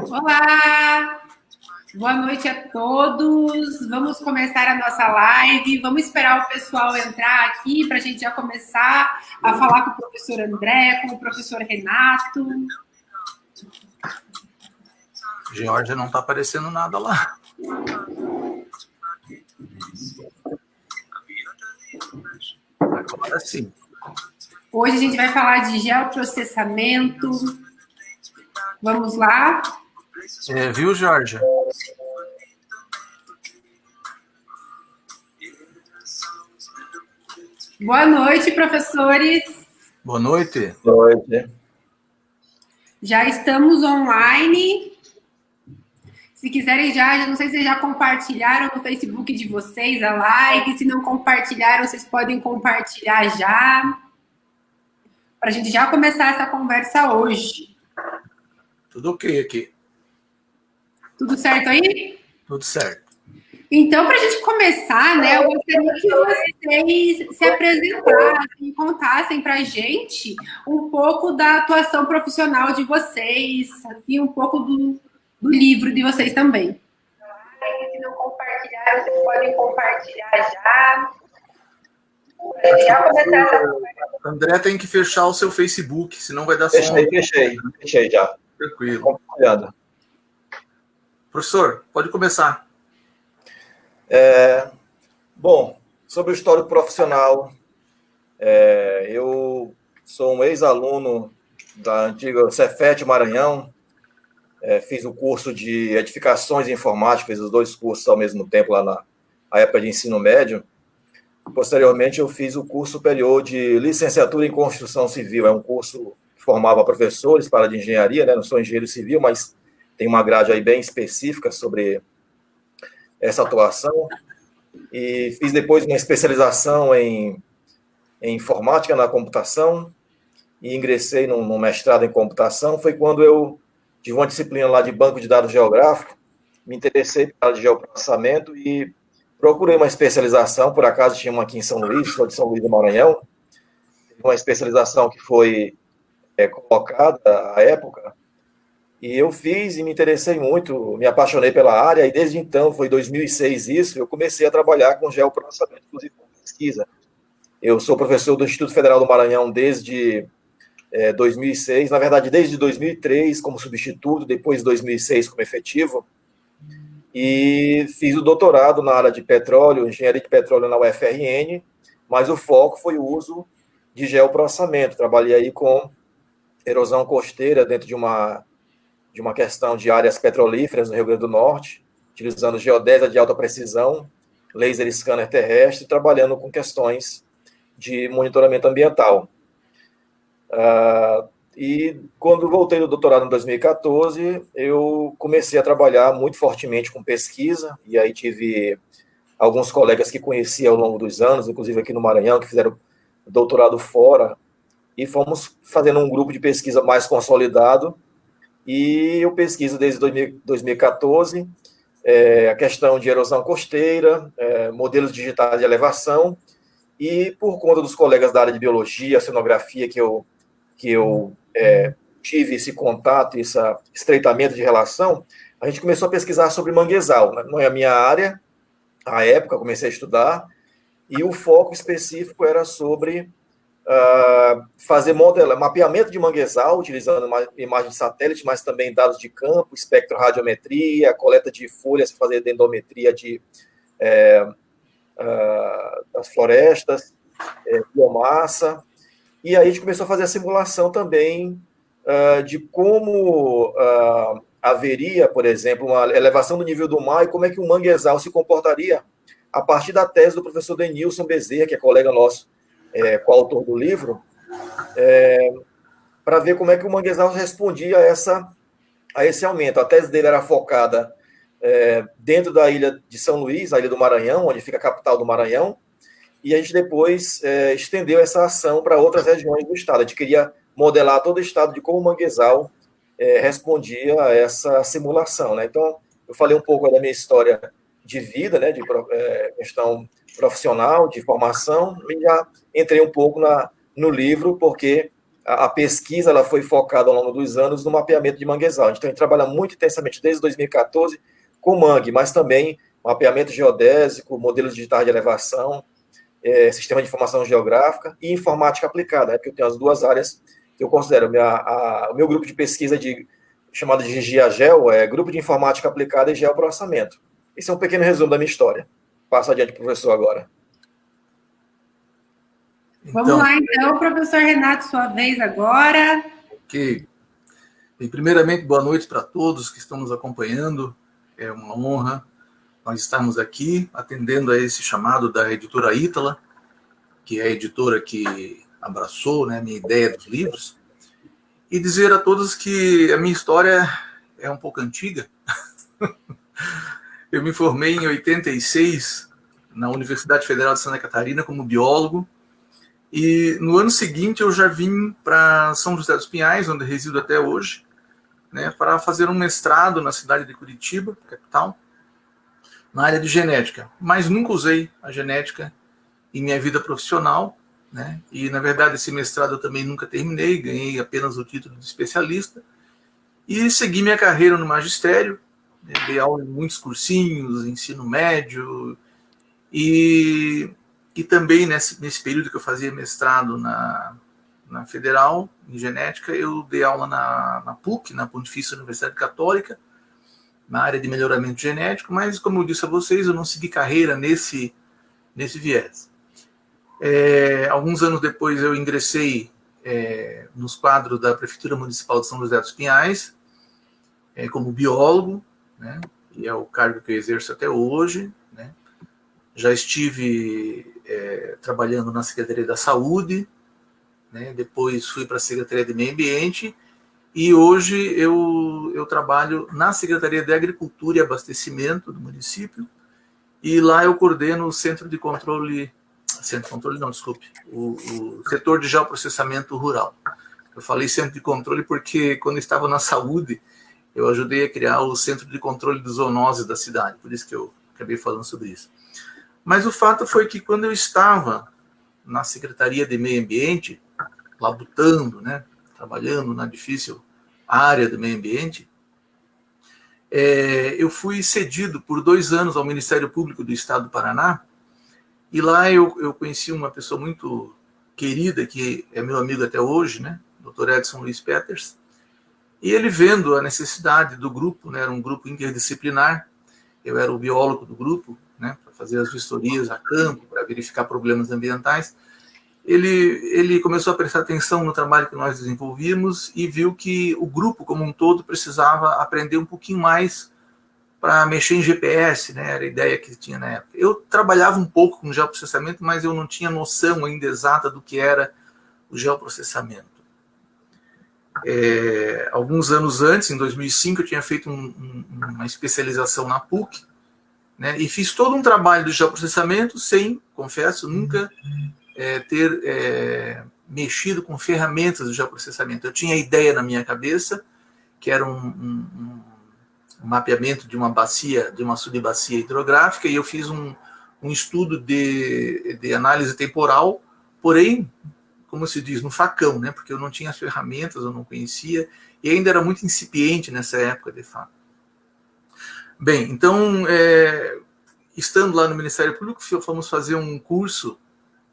Olá! Boa noite a todos. Vamos começar a nossa live. Vamos esperar o pessoal entrar aqui para a gente já começar a falar com o professor André, com o professor Renato. Georgia não está aparecendo nada lá. Agora sim. Hoje a gente vai falar de geoprocessamento. Vamos lá? Viu, Georgia? Boa noite, professores. Boa noite. Boa noite. Já estamos online. Se quiserem já não sei se vocês já compartilharam no Facebook de vocês a live. Se não compartilharam, vocês podem compartilhar já. Para a gente já começar essa conversa hoje. Tudo ok aqui. Tudo certo aí? Tudo certo. Então, para a gente começar, né, eu gostaria que vocês se apresentassem e contassem para a gente um pouco da atuação profissional de vocês e um pouco do livro de vocês também. Se não compartilharam, vocês podem compartilhar já. Já começar essa conversa. André tem que fechar o seu Facebook, senão vai dar som. Fechei já. Tranquilo. Compartilhando. Professor, pode começar. Bom, sobre o histórico profissional, eu sou um ex-aluno da antiga Cefet Maranhão, fiz o curso de edificações informáticas, os dois cursos ao mesmo tempo lá na época de ensino médio. Posteriormente, eu fiz o curso superior de licenciatura em construção civil, é um curso que formava professores para a área de engenharia, né? Não sou engenheiro civil, mas tem uma grade aí bem específica sobre essa atuação. E fiz depois uma especialização em informática na computação e ingressei num mestrado em computação. Foi quando eu tive uma disciplina lá de banco de dados geográfico, me interessei pela área de geoprocessamento e procurei uma especialização, por acaso tinha uma aqui em São Luís, sou de São Luís do Maranhão, uma especialização que foi colocada à época, e eu fiz e me interessei muito, me apaixonei pela área, e desde então, foi em 2006 isso, eu comecei a trabalhar com geoprocessamento, inclusive com pesquisa. Eu sou professor do Instituto Federal do Maranhão desde 2006, na verdade, desde 2003 como substituto, depois de 2006 como efetivo, e fiz o doutorado na área de petróleo, engenharia de petróleo na UFRN, mas o foco foi o uso de geoprocessamento. Trabalhei aí com erosão costeira dentro de uma questão de áreas petrolíferas no Rio Grande do Norte, utilizando geodésia de alta precisão, laser scanner terrestre, trabalhando com questões de monitoramento ambiental. E quando voltei do doutorado em 2014, eu comecei a trabalhar muito fortemente com pesquisa, e aí tive alguns colegas que conheci ao longo dos anos, inclusive aqui no Maranhão, que fizeram doutorado fora, e fomos fazendo um grupo de pesquisa mais consolidado, e eu pesquiso desde 2014 a questão de erosão costeira, modelos digitais de elevação, e por conta dos colegas da área de biologia, oceanografia, que eu tive esse contato, esse estreitamento de relação, a gente começou a pesquisar sobre manguezal, né? Não é a minha área, à época, comecei a estudar, e o foco específico era sobre fazer mapeamento de manguezal, utilizando uma imagem de satélite, mas também dados de campo, espectroradiometria, coleta de folhas, fazer dendrometria das florestas, biomassa. E aí a gente começou a fazer a simulação também de como haveria, por exemplo, uma elevação do nível do mar e como é que o manguezal se comportaria a partir da tese do professor Denilson Bezerra, que é colega nosso, coautor do livro, para ver como é que o manguezal respondia a esse aumento. A tese dele era focada dentro da ilha de São Luís, a ilha do Maranhão, onde fica a capital do Maranhão, e a gente depois estendeu essa ação para outras regiões do estado. A gente queria modelar todo o estado de como o manguezal respondia a essa simulação, né? Então, eu falei um pouco da minha história de vida, né, de questão profissional, de formação, e já entrei um pouco no livro, porque a pesquisa ela foi focada ao longo dos anos no mapeamento de manguezal. Então, a gente trabalha muito intensamente desde 2014 com mangue, mas também mapeamento geodésico, modelos digitais de elevação, sistema de informação geográfica e informática aplicada, né? Porque eu tenho as duas áreas que eu considero. O meu grupo de pesquisa chamado de GIAGEL é Grupo de Informática Aplicada e Geoprocessamento. Esse é um pequeno resumo da minha história. Passo adiante, professor, agora. Vamos lá, então, professor Renato, sua vez agora. Ok. E, primeiramente, boa noite para todos que estão nos acompanhando. É uma honra nós estarmos aqui atendendo a esse chamado da editora Ítala, que é a editora que abraçou, né, a minha ideia dos livros, e dizer a todos que a minha história é um pouco antiga. Eu me formei em 86 na Universidade Federal de Santa Catarina como biólogo, e no ano seguinte eu já vim para São José dos Pinhais, onde resido até hoje, né, para fazer um mestrado na cidade de Curitiba, capital, na área de genética. Mas nunca usei a genética em minha vida profissional, né? E, na verdade, esse mestrado eu também nunca terminei, ganhei apenas o título de especialista, e segui minha carreira no magistério, né? Dei aula em muitos cursinhos, ensino médio, e também nesse período que eu fazia mestrado na Federal, em genética, eu dei aula na PUC, na Pontifícia Universidade Católica, na área de melhoramento genético, mas, como eu disse a vocês, eu não segui carreira nesse viés. Alguns anos depois eu ingressei nos quadros da Prefeitura Municipal de São José dos Pinhais, como biólogo, né, e é o cargo que eu exerço até hoje, né. Já estive trabalhando na Secretaria da Saúde, né, depois fui para a Secretaria de Meio Ambiente, e hoje eu trabalho na Secretaria de Agricultura e Abastecimento do município, e lá eu coordeno o Centro de Controle, o setor de geoprocessamento rural. Eu falei Centro de Controle porque quando eu estava na saúde, eu ajudei a criar o Centro de Controle de Zoonose da cidade, por isso que eu acabei falando sobre isso. Mas o fato foi que quando eu estava na Secretaria de Meio Ambiente, labutando, né, trabalhando na difícil área do meio ambiente, eu fui cedido por 2 anos ao Ministério Público do Estado do Paraná, e lá eu conheci uma pessoa muito querida, que é meu amigo até hoje, né, Dr. Edson Luiz Peters, e ele vendo a necessidade do grupo, né, era um grupo interdisciplinar, eu era o biólogo do grupo, né, para fazer as vistorias a campo, para verificar problemas ambientais. Ele começou a prestar atenção no trabalho que nós desenvolvíamos e viu que o grupo como um todo precisava aprender um pouquinho mais para mexer em GPS, né? Era a ideia que tinha na época. Eu trabalhava um pouco com geoprocessamento, mas eu não tinha noção ainda exata do que era o geoprocessamento. Alguns anos antes, em 2005, eu tinha feito uma especialização na PUC, né? E fiz todo um trabalho de geoprocessamento sem, confesso, nunca ter mexido com ferramentas de geoprocessamento. Eu tinha a ideia na minha cabeça, que era um mapeamento de uma bacia, de uma subbacia hidrográfica, e eu fiz um estudo de análise temporal, porém, como se diz, no facão, né? Porque eu não tinha as ferramentas, eu não conhecia, e ainda era muito incipiente nessa época, de fato. Bem, então, estando lá no Ministério Público, fomos fazer um curso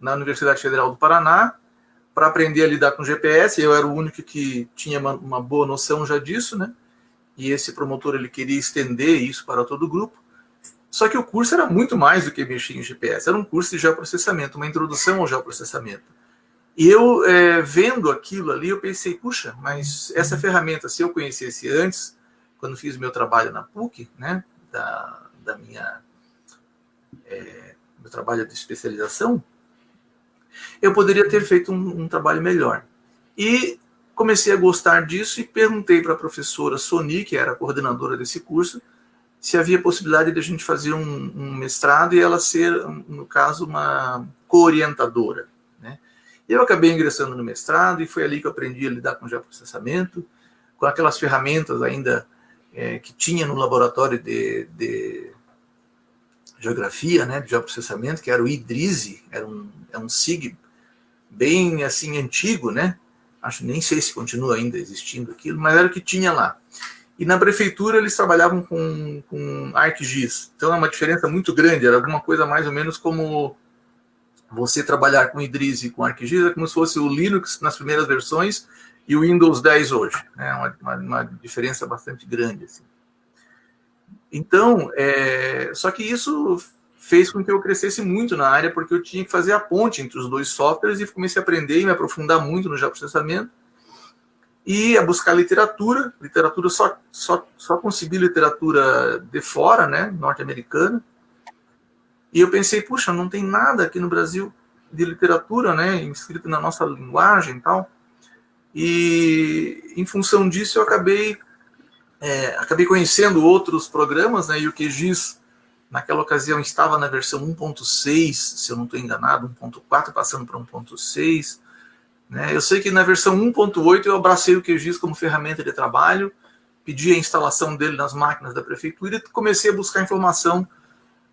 na Universidade Federal do Paraná, para aprender a lidar com GPS. Eu era o único que tinha uma boa noção já disso, né? E esse promotor, ele queria estender isso para todo o grupo. Só que o curso era muito mais do que mexer em GPS, era um curso de geoprocessamento, uma introdução ao geoprocessamento. E eu, vendo aquilo ali, eu pensei, puxa, mas essa ferramenta, se eu conhecesse antes, quando fiz o meu trabalho na PUC, né, meu trabalho de especialização, eu poderia ter feito um trabalho melhor. E comecei a gostar disso e perguntei para a professora Soni, que era a coordenadora desse curso, se havia possibilidade de a gente fazer um mestrado e ela ser, no caso, uma co-orientadora, né? Eu acabei ingressando no mestrado e foi ali que eu aprendi a lidar com geoprocessamento, com aquelas ferramentas ainda que tinha no laboratório de geografia, né, de geoprocessamento, que era o IDRISE, é um SIG bem assim antigo, né? nem sei se continua ainda existindo aquilo, mas era o que tinha lá. E na prefeitura eles trabalhavam com ArcGIS, então é uma diferença muito grande, era alguma coisa mais ou menos como você trabalhar com Idris e com ArcGIS, é como se fosse o Linux nas primeiras versões e o Windows 10 hoje, né? Uma diferença bastante grande, assim. Então, só que isso fez com que eu crescesse muito na área, porque eu tinha que fazer a ponte entre os dois softwares e comecei a aprender e me aprofundar muito no geoprocessamento e a buscar literatura só consegui literatura de fora, né, norte-americana, e eu pensei, puxa, não tem nada aqui no Brasil de literatura, né, escrita na nossa linguagem e tal, e em função disso eu acabei conhecendo outros programas, né, e o QGIS, naquela ocasião, estava na versão 1.6, se eu não estou enganado, 1.4, passando para 1.6, né? Eu sei que na versão 1.8 eu abracei o QGIS como ferramenta de trabalho, pedi a instalação dele nas máquinas da prefeitura e comecei a buscar informação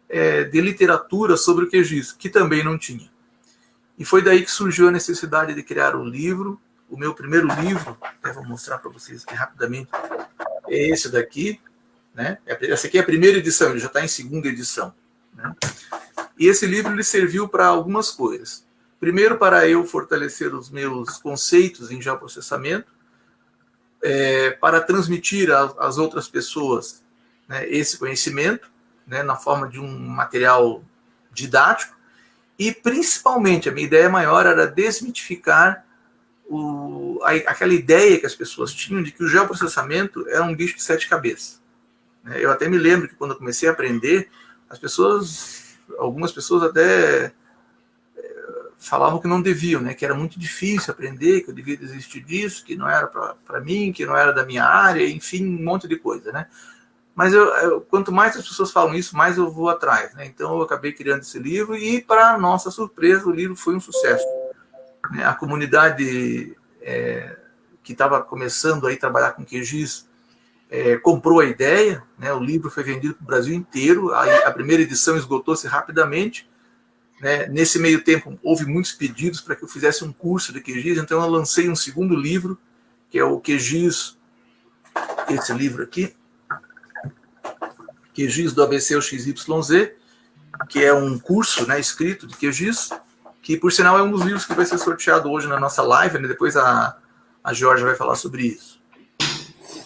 de literatura sobre o QGIS, que também não tinha. E foi daí que surgiu a necessidade de criar um livro. O meu primeiro livro, até vou mostrar para vocês aqui rapidamente, é esse daqui, né? Essa aqui é a primeira edição, ele já está em segunda edição, né? E esse livro ele serviu para algumas coisas. Primeiro, para eu fortalecer os meus conceitos em geoprocessamento, para transmitir às outras pessoas, né, esse conhecimento, né, na forma de um material didático, e principalmente a minha ideia maior era desmitificar aquela ideia que as pessoas tinham de que o geoprocessamento era um bicho de 7 cabeças. Eu até me lembro que quando eu comecei a aprender, algumas pessoas até falavam que não deviam, né, que era muito difícil aprender, que eu devia desistir disso, que não era para mim, que não era da minha área, enfim, um monte de coisa, né? Mas quanto mais as pessoas falam isso, mais eu vou atrás, né? Então eu acabei criando esse livro e, para nossa surpresa, o livro foi um sucesso. A comunidade que estava começando a trabalhar com QGIS comprou a ideia, né? O livro foi vendido para o Brasil inteiro, a primeira edição esgotou-se rapidamente, né? Nesse meio tempo houve muitos pedidos para que eu fizesse um curso de QGIS, então eu lancei um segundo livro, que é o QGIS, esse livro aqui, QGIS do ABC ao XYZ, que é um curso, né, escrito de QGIS, que por sinal é um dos livros que vai ser sorteado hoje na nossa live, né? Depois a Georgia vai falar sobre isso.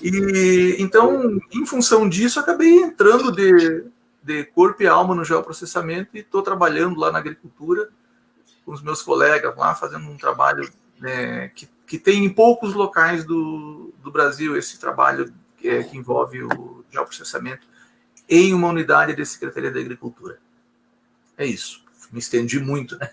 E então, em função disso, acabei entrando de corpo e alma no geoprocessamento e estou trabalhando lá na agricultura com os meus colegas lá, fazendo um trabalho que tem em poucos locais do Brasil esse trabalho que envolve o geoprocessamento em uma unidade da Secretaria da Agricultura. É isso. Me estendi muito, né?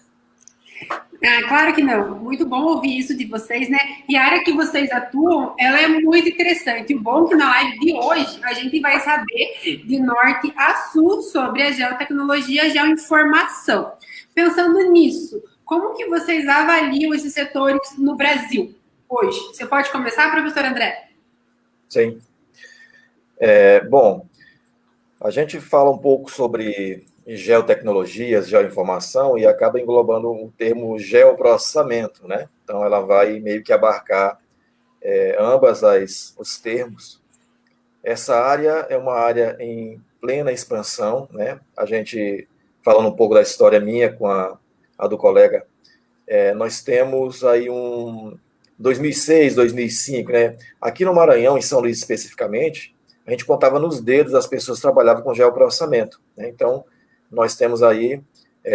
Claro que não. Muito bom ouvir isso de vocês, né? E a área que vocês atuam, ela é muito interessante. O bom é que na live de hoje a gente vai saber de norte a sul sobre a geotecnologia e a geoinformação. Pensando nisso, como que vocês avaliam esses setores no Brasil hoje? Você pode começar, professor André? Sim. Bom, a gente fala um pouco sobre geotecnologias, geoinformação, e acaba englobando o termo geoprocessamento, né? Então, ela vai meio que abarcar ambas os termos. Essa área é uma área em plena expansão, né? A gente, falando um pouco da história minha com a do colega, nós temos aí 2006, 2005, né? Aqui no Maranhão, em São Luís especificamente, a gente contava nos dedos as pessoas que trabalhavam com geoprocessamento, né? Então, nós temos aí,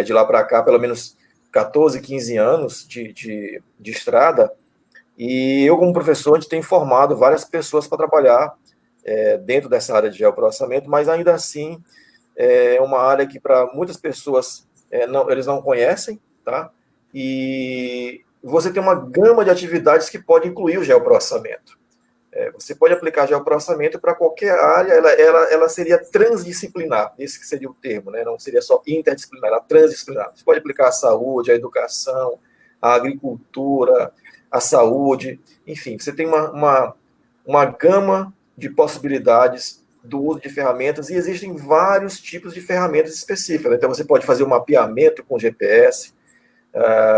de lá para cá, pelo menos 14, 15 anos de estrada, e eu, como professor, a gente tem formado várias pessoas para trabalhar dentro dessa área de geoprocessamento, mas ainda assim é uma área que para muitas pessoas eles não conhecem, tá? E você tem uma gama de atividades que pode incluir o geoprocessamento. Você pode aplicar geoprocessamento para qualquer área, ela seria transdisciplinar, esse que seria o termo, né? Não seria só interdisciplinar, ela transdisciplinar. Você pode aplicar a saúde, a educação, a agricultura, a saúde, enfim, você tem uma gama de possibilidades do uso de ferramentas, e existem vários tipos de ferramentas específicas. Então, você pode fazer um mapeamento com GPS,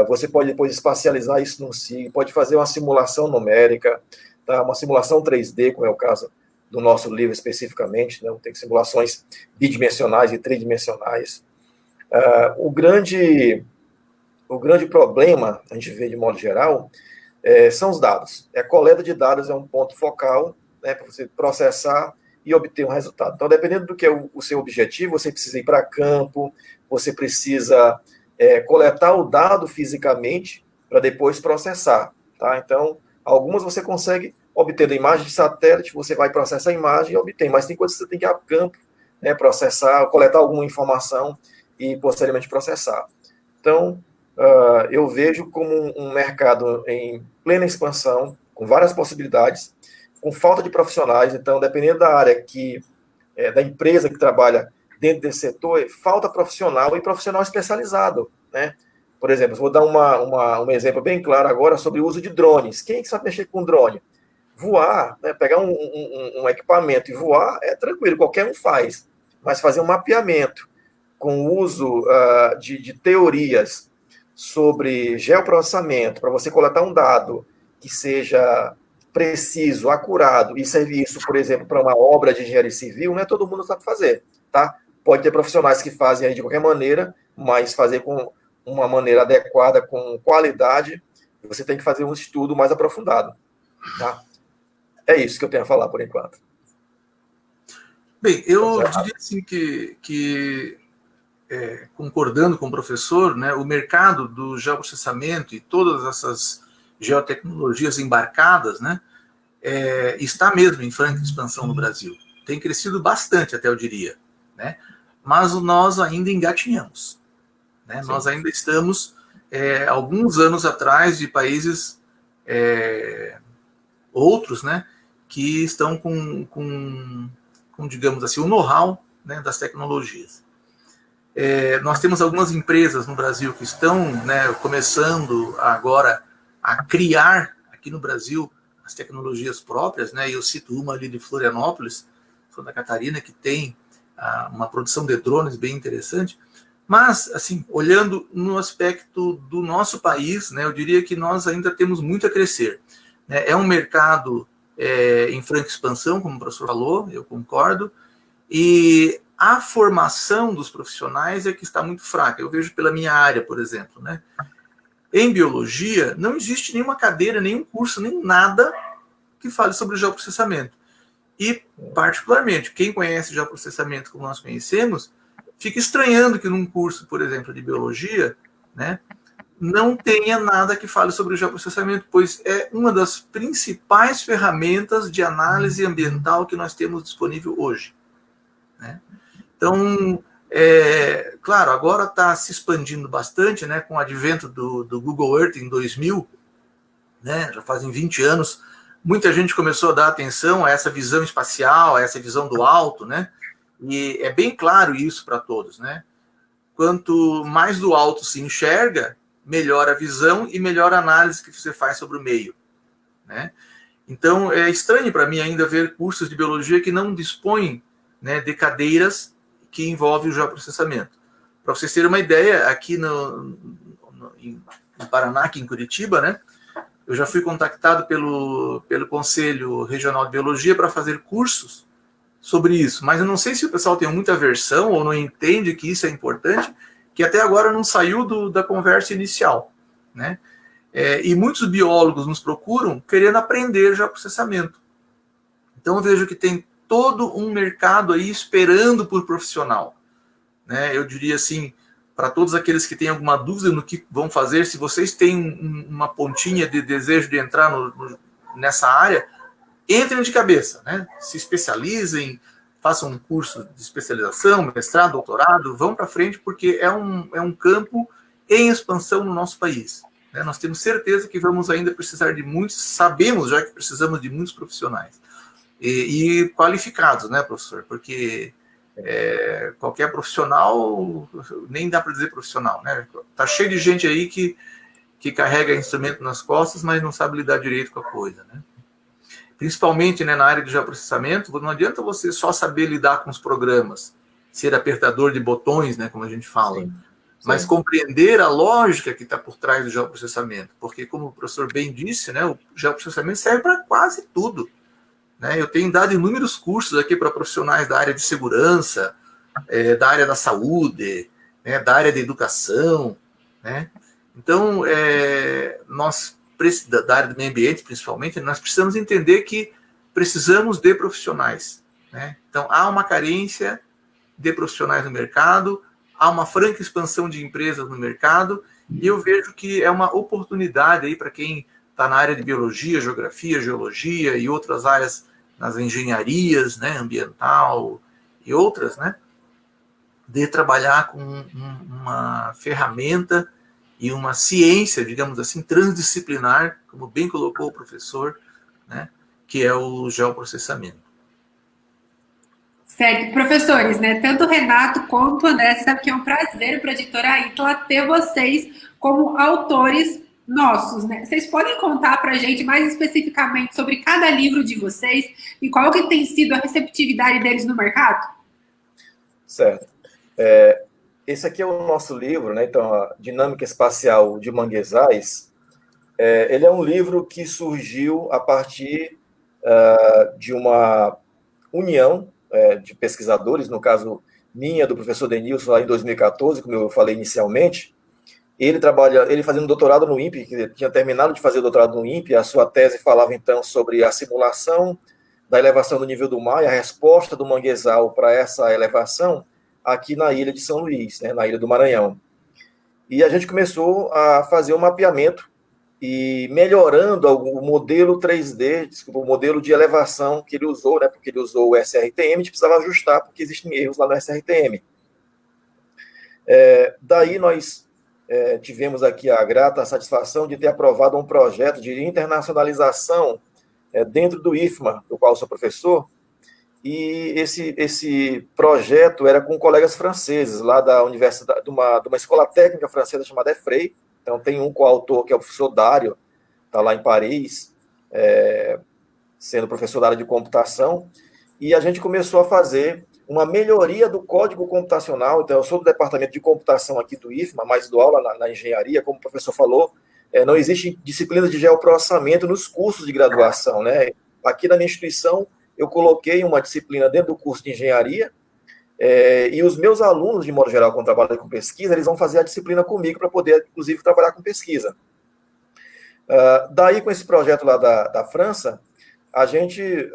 Você pode depois espacializar isso num SIG, pode fazer uma simulação numérica, tá? Uma simulação 3D, como é o caso do nosso livro especificamente, né? Tem simulações bidimensionais e tridimensionais. O grande problema, a gente vê de modo geral, são os dados. A coleta de dados é um ponto focal, né, para você processar e obter um resultado. Então, dependendo do que é o seu objetivo, você precisa ir para campo, você precisa coletar o dado fisicamente para depois processar. Tá? Então, algumas você consegue obter da imagem de satélite, você vai processar a imagem e obter, mas tem coisas que você tem que ir a campo, né, processar, coletar alguma informação e posteriormente processar. Então, eu vejo como um mercado em plena expansão, com várias possibilidades, com falta de profissionais. Então, dependendo da área da empresa que trabalha dentro desse setor, falta profissional e profissional especializado, né? Por exemplo, vou dar um exemplo bem claro agora sobre o uso de drones. Quem sabe mexer com drone? Voar, né, pegar um equipamento e voar é tranquilo, qualquer um faz. Mas fazer um mapeamento com o uso de teorias sobre geoprocessamento, para você coletar um dado que seja preciso, acurado, e servir isso, por exemplo, para uma obra de engenharia civil, não é todo mundo sabe fazer, tá? Pode ter profissionais que fazem aí de qualquer maneira, mas fazer com uma maneira adequada, com qualidade, você tem que fazer um estudo mais aprofundado, tá? É isso que eu tenho a falar por enquanto. Bem, eu diria assim que concordando com o professor, né, o mercado do geoprocessamento e todas essas geotecnologias embarcadas, né, está mesmo em franca expansão no Brasil. Tem crescido bastante, até eu diria, né, mas nós ainda engatinhamos. Né, nós ainda estamos alguns anos atrás de países outros, né, que estão com digamos assim, o know-how, né, das tecnologias. Nós temos algumas empresas no Brasil que estão, né, começando agora a criar aqui no Brasil as tecnologias próprias, né, e eu cito uma ali de Florianópolis, Santa Catarina, que tem uma produção de drones bem interessante, mas, assim, olhando no aspecto do nosso país, né, eu diria que nós ainda temos muito a crescer. Né? É um mercado em franca expansão, como o professor falou, eu concordo, e a formação dos profissionais é que está muito fraca. Eu vejo pela minha área, por exemplo, né? Em biologia, não existe nenhuma cadeira, nenhum curso, nem nada que fale sobre geoprocessamento. E, particularmente, quem conhece geoprocessamento como nós conhecemos, fica estranhando que num curso, por exemplo, de biologia, né, não tenha nada que fale sobre o geoprocessamento, pois é uma das principais ferramentas de análise ambiental que nós temos disponível hoje. Né? Então, claro, agora está se expandindo bastante, né, com o advento do Google Earth em 2000, né, já fazem 20 anos, muita gente começou a dar atenção a essa visão espacial, a essa visão do alto, né, e é bem claro isso para todos, né? Quanto mais do alto se enxerga, melhor a visão e melhor a análise que você faz sobre o meio, né? Então, é estranho para mim ainda ver cursos de biologia que não dispõem, né, de cadeiras que envolvem o geoprocessamento. Para vocês terem uma ideia, aqui em Paraná, aqui em Curitiba, né, eu já fui contactado pelo Conselho Regional de Biologia para fazer cursos sobre isso, mas eu não sei se o pessoal tem muita aversão ou não entende que isso é importante, que até agora não saiu da conversa inicial, né? E muitos biólogos nos procuram querendo aprender geoprocessamento. Então eu vejo que tem todo um mercado aí esperando por profissional, né? Eu diria assim, para todos aqueles que têm alguma dúvida no que vão fazer, se vocês têm uma pontinha de desejo de entrar nessa área, entrem de cabeça, né? Se especializem, façam um curso de especialização, mestrado, doutorado, vão para frente, porque é um campo em expansão no nosso país. Né? Nós temos certeza que vamos ainda precisar de muitos, sabemos já que precisamos de muitos profissionais. E qualificados, né, professor? Porque qualquer profissional, nem dá para dizer profissional, né? Tá cheio de gente aí que carrega instrumento nas costas, mas não sabe lidar direito com a coisa, né? Principalmente, né, na área de geoprocessamento, não adianta você só saber lidar com os programas, ser apertador de botões, né, como a gente fala. Sim. mas compreender a lógica que está por trás do geoprocessamento, porque, como o professor bem disse, né, o geoprocessamento serve para quase tudo. Né? Eu tenho dado inúmeros cursos aqui para profissionais da área de segurança, da área da saúde, né, da área da educação, né? Então, nós, da área do meio ambiente, principalmente, nós precisamos entender que precisamos de profissionais. Né? Então, há uma carência de profissionais no mercado, há uma franca expansão de empresas no mercado, e eu vejo que é uma oportunidade aí para quem está na área de biologia, geografia, geologia e outras áreas, nas engenharias, né, ambiental e outras, né, de trabalhar com uma ferramenta e uma ciência, digamos assim, transdisciplinar, como bem colocou o professor, né, que é o geoprocessamento. Certo, professores, né? Tanto o Renato quanto o André, sabe que é um prazer para a editora Ítala ter vocês como autores nossos, né? Vocês podem contar para a gente mais especificamente sobre cada livro de vocês e qual que tem sido a receptividade deles no mercado? Certo. Esse aqui é o nosso livro, né? Então, a Dinâmica Espacial de Manguezais. Ele é um livro que surgiu a partir de uma união de pesquisadores, no caso minha, do professor Denilson, lá em 2014, como eu falei inicialmente. Ele fazendo doutorado no INPE, que tinha terminado de fazer o doutorado no INPE, a sua tese falava então sobre a simulação da elevação do nível do mar e a resposta do manguezal para essa elevação aqui na ilha de São Luís, né, na ilha do Maranhão. E a gente começou a fazer um mapeamento e melhorando o modelo 3D, o modelo de elevação que ele usou, né, porque ele usou o SRTM, a gente precisava ajustar, porque existem erros lá no SRTM. Daí nós tivemos aqui a grata satisfação de ter aprovado um projeto de internacionalização dentro do IFMA, do qual eu sou professor, e esse projeto era com colegas franceses, lá da universidade, de uma escola técnica francesa chamada EFREI. Então, tem um coautor, que é o professor Dário, está lá em Paris, sendo professor da área de computação, e a gente começou a fazer uma melhoria do código computacional. Então, eu sou do departamento de computação aqui do IFMA, mas dou aula na engenharia, como o professor falou, não existe disciplina de geoprocessamento nos cursos de graduação, né? Aqui na minha instituição, eu coloquei uma disciplina dentro do curso de engenharia, e os meus alunos, de modo geral, quando trabalham com pesquisa, eles vão fazer a disciplina comigo para poder, inclusive, trabalhar com pesquisa. Daí, com esse projeto lá da França, a gente,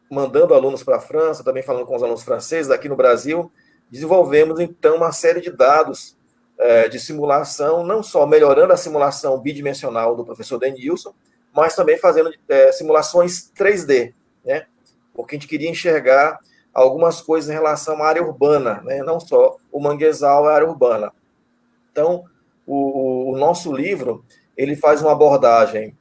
mandando alunos para a França, também falando com os alunos franceses, aqui no Brasil, desenvolvemos, então, uma série de dados de simulação, não só melhorando a simulação bidimensional do professor Denilson, mas também fazendo simulações 3D, né? Porque a gente queria enxergar algumas coisas em relação à área urbana, né? Não só o manguezal é a área urbana. Então, o nosso livro, ele faz uma abordagem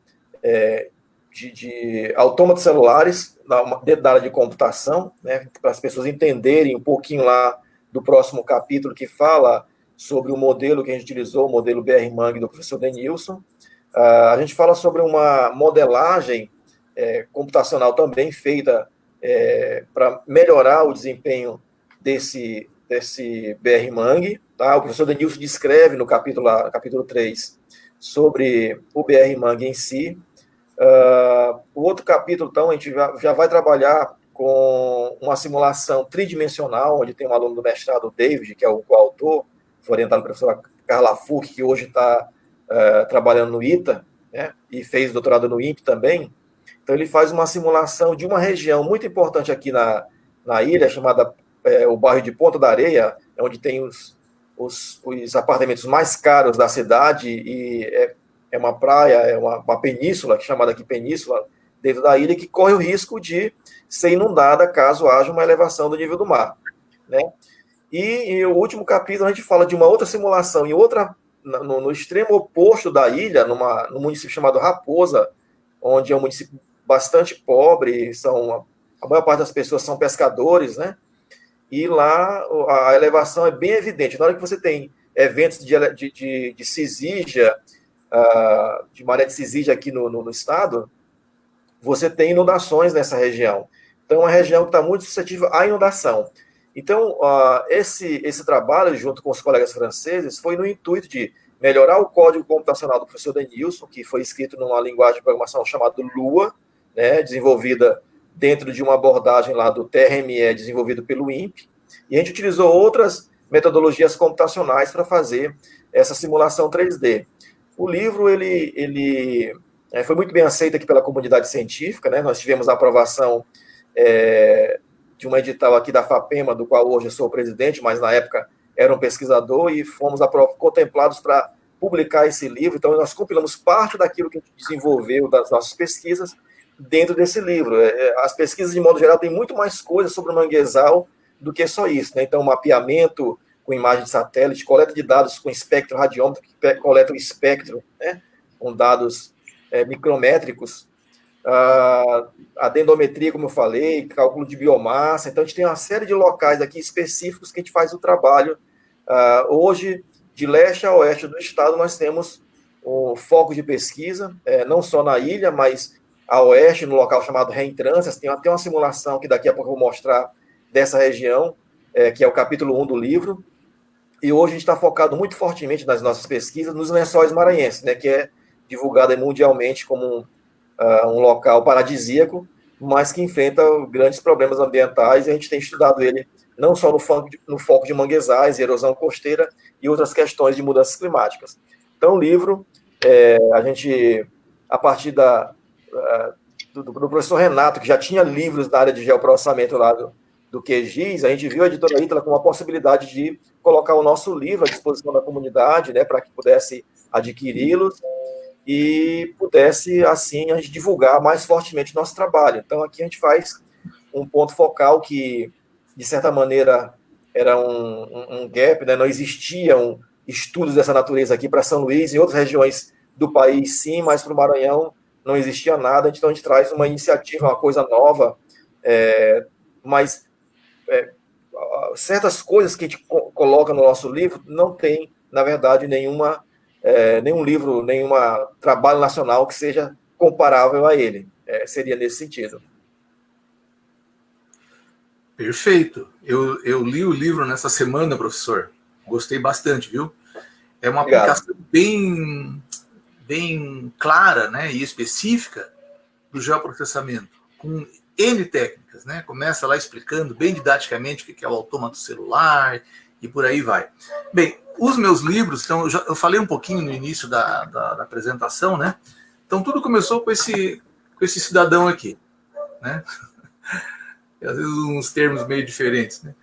de autômatos celulares dentro da área de computação, né? Para as pessoas entenderem um pouquinho lá do próximo capítulo, que fala sobre o modelo que a gente utilizou, o modelo BR-Mang do professor Denilson. A gente fala sobre uma modelagem computacional também feita para melhorar o desempenho desse BR-Mang. Tá? O professor Denilson descreve no capítulo 3 sobre o BR-Mang em si. O outro capítulo, então, a gente já vai trabalhar com uma simulação tridimensional, onde tem um aluno do mestrado, David, que é o coautor, foi orientado pela professora Carla Fuch, que hoje está trabalhando no ITA, né, e fez doutorado no INPE também. Então, ele faz uma simulação de uma região muito importante aqui na ilha, chamada o bairro de Ponta da Areia, onde tem os apartamentos mais caros da cidade, e é uma praia, é uma península, chamada aqui Península, dentro da ilha, que corre o risco de ser inundada caso haja uma elevação do nível do mar, né? E o último capítulo a gente fala de uma outra simulação, no extremo oposto da ilha, no município chamado Raposa, onde é um município bastante pobre, a maior parte das pessoas são pescadores, né? E lá a elevação é bem evidente. Na hora que você tem eventos de sizígia, de maré de sizígia aqui no estado, você tem inundações nessa região. Então, é uma região que está muito suscetível à inundação. Então, esse trabalho, junto com os colegas franceses, foi no intuito de melhorar o código computacional do professor Denilson, que foi escrito numa linguagem de programação chamada Lua, né, desenvolvida dentro de uma abordagem lá do TRME, desenvolvido pelo INPE, e a gente utilizou outras metodologias computacionais para fazer essa simulação 3D. O livro, ele foi muito bem aceito aqui pela comunidade científica, né? Nós tivemos a aprovação de um edital aqui da FAPEMA, do qual hoje eu sou o presidente, mas na época era um pesquisador, e fomos contemplados para publicar esse livro. Então, nós compilamos parte daquilo que a gente desenvolveu das nossas pesquisas dentro desse livro. As pesquisas, de modo geral, têm muito mais coisas sobre o manguezal do que só isso, né? Então, mapeamento com imagem de satélite, coleta de dados com espectro radiômetro, que coleta o espectro, né, com dados micrométricos, a dendrometria, como eu falei, cálculo de biomassa. Então, a gente tem uma série de locais aqui específicos que a gente faz o trabalho. Hoje, de leste a oeste do estado, nós temos o foco de pesquisa, não só na ilha, mas a oeste, no local chamado Reentrâncias. Tem até uma simulação que daqui a pouco eu vou mostrar dessa região, que é o capítulo 1 do livro. E hoje a gente está focado muito fortemente nas nossas pesquisas nos Lençóis Maranhenses, né, que é divulgado mundialmente como um local paradisíaco, mas que enfrenta grandes problemas ambientais, e a gente tem estudado ele não só no foco de manguezais, erosão costeira e outras questões de mudanças climáticas. Então, o livro, a gente, a partir do professor Renato, que já tinha livros na área de geoprocessamento lá do QGIS, a gente viu a editora Ítala com a possibilidade de colocar o nosso livro à disposição da comunidade, né, para que pudesse adquiri-los e pudesse, assim, a gente divulgar mais fortemente o nosso trabalho. Então, aqui a gente faz um ponto focal que, de certa maneira, era um gap, né? Não existiam estudos dessa natureza aqui para São Luís. Em outras regiões do país, sim, mas para o Maranhão não existia nada. Então, a gente traz uma iniciativa, uma coisa nova, mas certas coisas que a gente coloca no nosso livro não tem, na verdade, nenhum livro, nenhum trabalho nacional que seja comparável a ele. Seria nesse sentido. Perfeito. Eu li o livro nessa semana, professor. Gostei bastante, viu? É uma aplicação bem clara, né, e específica do geoprocessamento, com N técnicas, né? Começa lá explicando bem didaticamente o que é o autômato celular e por aí vai. Bem, os meus livros, então, eu falei um pouquinho no início da apresentação, né? Então, tudo começou com esse cidadão aqui, né? E, às vezes uns termos meio diferentes, né?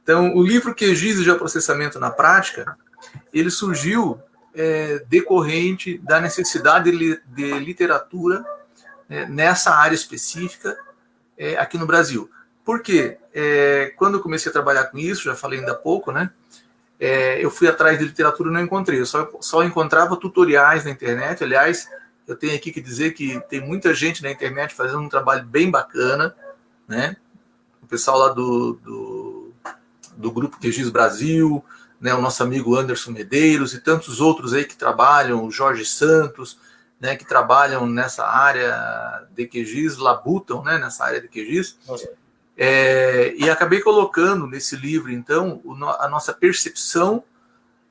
Então, o livro QGIS e Geoprocessamento na Prática, ele surgiu decorrente da necessidade de literatura nessa área específica aqui no Brasil. Por quê? Quando eu comecei a trabalhar com isso, já falei ainda há pouco, né? Eu fui atrás de literatura e não encontrei. Eu só encontrava tutoriais na internet. Aliás, eu tenho aqui que dizer que tem muita gente na internet fazendo um trabalho bem bacana, né? O pessoal lá do grupo QGIS Brasil, né? O nosso amigo Anderson Medeiros e tantos outros aí que trabalham, o Jorge Santos, né? Que trabalham nessa área de QGIS, labutam, né? Nessa área de QGIS. E acabei colocando nesse livro, então, a nossa percepção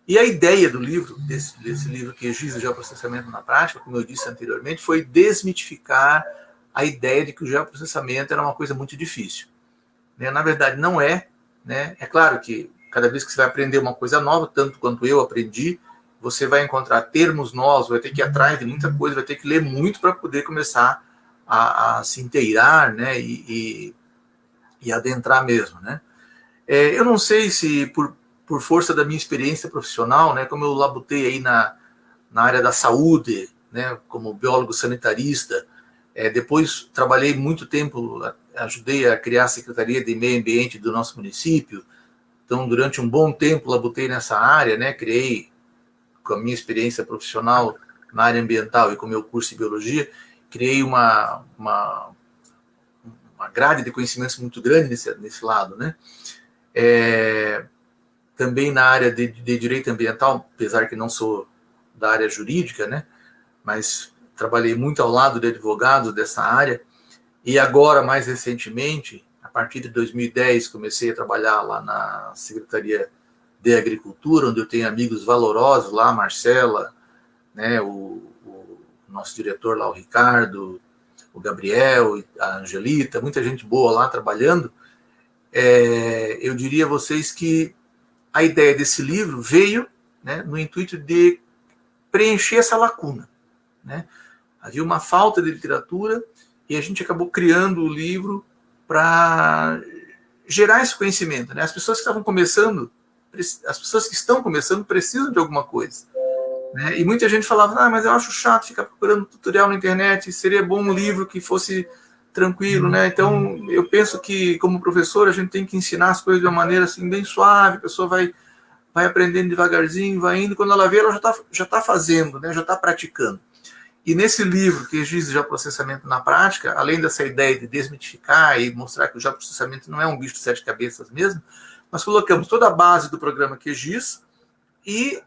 e a ideia do livro, desse livro QGIS e Geoprocessamento na Prática, como eu disse anteriormente, foi desmitificar a ideia de que o geoprocessamento era uma coisa muito difícil. Na verdade, não é. Né? É claro que cada vez que você vai aprender uma coisa nova, tanto quanto eu aprendi, você vai encontrar termos novos, vai ter que ir atrás de muita coisa, vai ter que ler muito para poder começar a se inteirar, né? E adentrar mesmo, né? Eu não sei se por força da minha experiência profissional, né, como eu labutei aí na área da saúde, né, como biólogo sanitarista, depois trabalhei muito tempo, ajudei a criar a Secretaria de Meio Ambiente do nosso município, então durante um bom tempo labutei nessa área, né, criei, com a minha experiência profissional na área ambiental e com o meu curso de biologia, criei uma grade de conhecimentos muito grande nesse lado, né? Também na área de direito ambiental, apesar que não sou da área jurídica, né? Mas trabalhei muito ao lado de advogados dessa área, e agora, mais recentemente, a partir de 2010, comecei a trabalhar lá na Secretaria de Agricultura, onde eu tenho amigos valorosos lá, a Marcela, né, o nosso diretor lá, o Ricardo, o Gabriel, a Angelita, muita gente boa lá trabalhando. Eu diria a vocês que a ideia desse livro veio, né, no intuito de preencher essa lacuna, né? Havia uma falta de literatura e a gente acabou criando o livro para gerar esse conhecimento, né? As pessoas que estavam começando, as pessoas que estão começando precisam de alguma coisa, né? E muita gente falava, mas eu acho chato ficar procurando tutorial na internet, seria bom um livro que fosse tranquilo, né? Então, eu penso que, como professor, a gente tem que ensinar as coisas de uma maneira assim, bem suave, a pessoa vai aprendendo devagarzinho, vai indo, quando ela vê, ela já tá fazendo, né? Já está praticando. E nesse livro, que diz geoprocessamento na prática, além dessa ideia de desmitificar e mostrar que o geoprocessamento não é um bicho de 7 cabeças mesmo, nós colocamos toda a base do programa QGIS e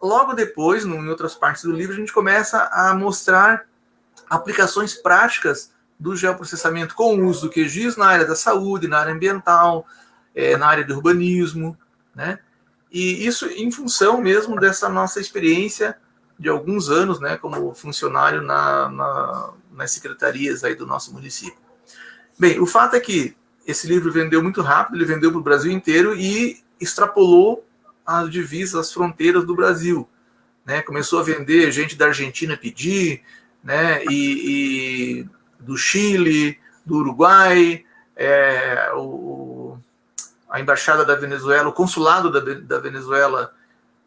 logo depois, em outras partes do livro, a gente começa a mostrar aplicações práticas do geoprocessamento com o uso do QGIS na área da saúde, na área ambiental, na área do urbanismo, né? E isso em função mesmo dessa nossa experiência de alguns anos, né, como funcionário nas secretarias aí do nosso município. Bem, o fato é que esse livro vendeu muito rápido, ele vendeu para o Brasil inteiro e extrapolou as divisas, as fronteiras do Brasil, né? Começou a vender, gente da Argentina pedir, né? E do Chile, do Uruguai, a embaixada da Venezuela, o consulado da Venezuela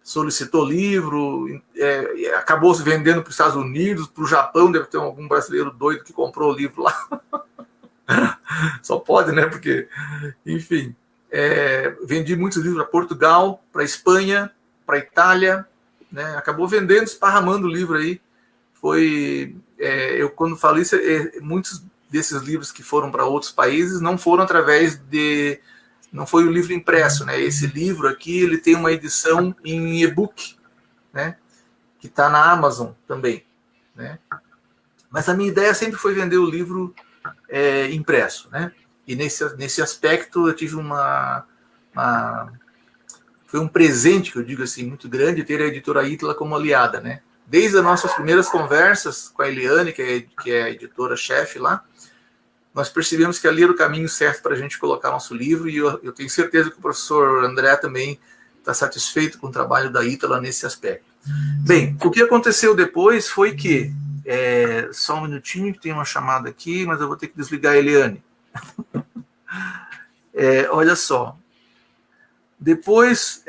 solicitou livro, acabou se vendendo para os Estados Unidos, para o Japão, deve ter algum brasileiro doido que comprou o livro lá. Só pode, né? Porque, enfim, vendi muitos livros para Portugal, para Espanha, para Itália, né? Acabou vendendo, esparramando o livro aí. Eu quando falo isso, muitos desses livros que foram para outros países não foram através não foi o livro impresso, né? Esse livro aqui, ele tem uma edição em e-book, né? Que está na Amazon também, né? Mas a minha ideia sempre foi vender o livro impresso, né? E nesse aspecto eu tive foi um presente, que eu digo assim, muito grande, ter a editora Ítala como aliada, né? Desde as nossas primeiras conversas com a Eliane, que é a editora-chefe lá, nós percebemos que ali era o caminho certo para a gente colocar nosso livro, e eu tenho certeza que o professor André também está satisfeito com o trabalho da Ítala nesse aspecto. Bem, o que aconteceu depois foi que, só um minutinho, que tem uma chamada aqui, mas eu vou ter que desligar a Eliane. Olha só, depois,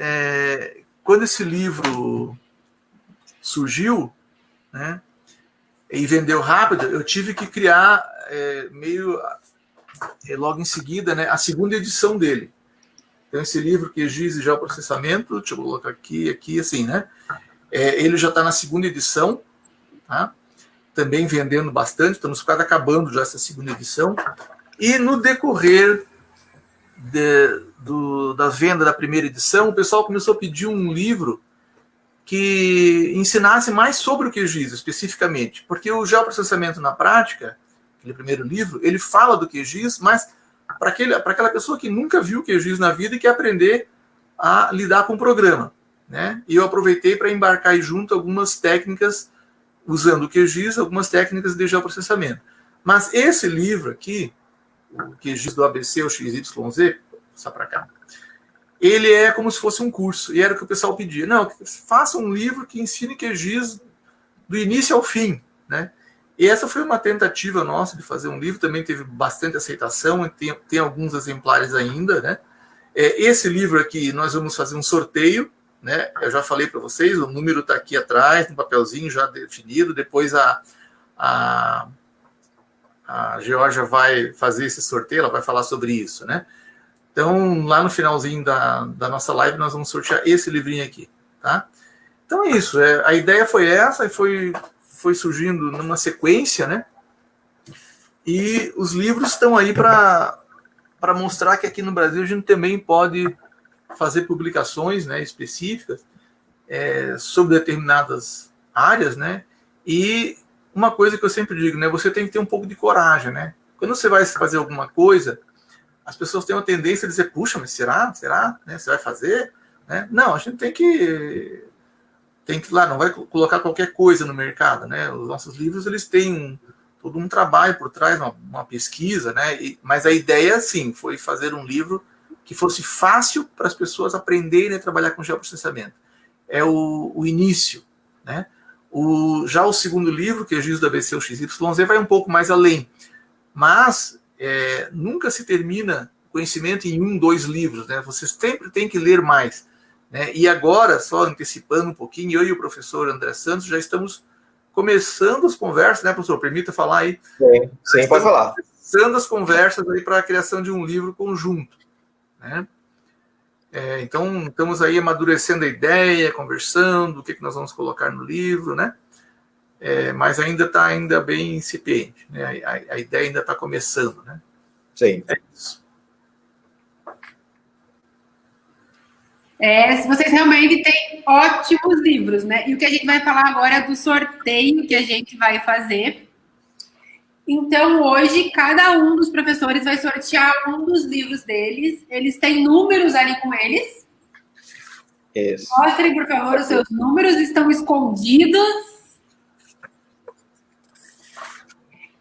quando esse livro surgiu, né, e vendeu rápido, eu tive que criar logo em seguida, né, a segunda edição dele. Então, esse livro, QGIS e Geoprocessamento, deixa eu colocar aqui, assim, né? Ele já está na segunda edição, tá? Também vendendo bastante, estamos quase acabando já essa segunda edição. E no decorrer da venda da primeira edição, o pessoal começou a pedir um livro que ensinasse mais sobre o QGIS, especificamente, porque o geoprocessamento na prática, aquele primeiro livro, ele fala do QGIS, mas para aquela pessoa que nunca viu o QGIS na vida e quer aprender a lidar com o programa, né? E eu aproveitei para embarcar aí junto algumas técnicas, usando o QGIS, algumas técnicas de geoprocessamento. Mas esse livro aqui, o QGIS do ABC, o XYZ, vou passar para cá, ele é como se fosse um curso, e era o que o pessoal pedia. Não, faça um livro que ensine QGIS do início ao fim, né? E essa foi uma tentativa nossa de fazer um livro, também teve bastante aceitação, tem alguns exemplares ainda, né? Esse livro aqui, nós vamos fazer um sorteio, né? Eu já falei para vocês, o número está aqui atrás, no papelzinho já definido, depois a Georgia vai fazer esse sorteio, ela vai falar sobre isso, né? Então, lá no finalzinho da nossa live, nós vamos sortear esse livrinho aqui, tá? Então é isso, a ideia foi essa, e foi surgindo numa sequência, né? E os livros estão aí para mostrar que aqui no Brasil a gente também pode fazer publicações, né, específicas sobre determinadas áreas, né? E uma coisa que eu sempre digo, né? Você tem que ter um pouco de coragem, né? Quando você vai fazer alguma coisa, as pessoas têm uma tendência a dizer, puxa, mas será? Né? Você vai fazer? Né? Não, a gente tem que lá, não vai colocar qualquer coisa no mercado, né? Os nossos livros, eles têm todo um trabalho por trás, uma pesquisa, né? Mas a ideia, sim, foi fazer um livro que fosse fácil para as pessoas aprenderem a trabalhar com geoprocessamento. É o início, né? Já o segundo livro, que é GIS do ABC ao XYZ, vai um pouco mais além. Mas nunca se termina conhecimento em 1, 2 livros, né? Você sempre tem que ler mais, né? E agora, só antecipando um pouquinho, eu e o professor André Santos já estamos começando as conversas, né, professor? Permita falar aí. Sim, pode falar. Começando as conversas aí para a criação de um livro conjunto, né? Então, estamos aí amadurecendo a ideia, conversando, o que nós vamos colocar no livro, né? Mas ainda está bem incipiente, né? A ideia ainda está começando, né? Sim. É isso. Vocês realmente têm ótimos livros, né? E o que a gente vai falar agora é do sorteio que a gente vai fazer. Então, hoje, cada um dos professores vai sortear um dos livros deles. Eles têm números ali com eles. Isso. Mostrem, por favor, os seus números. Estão escondidos.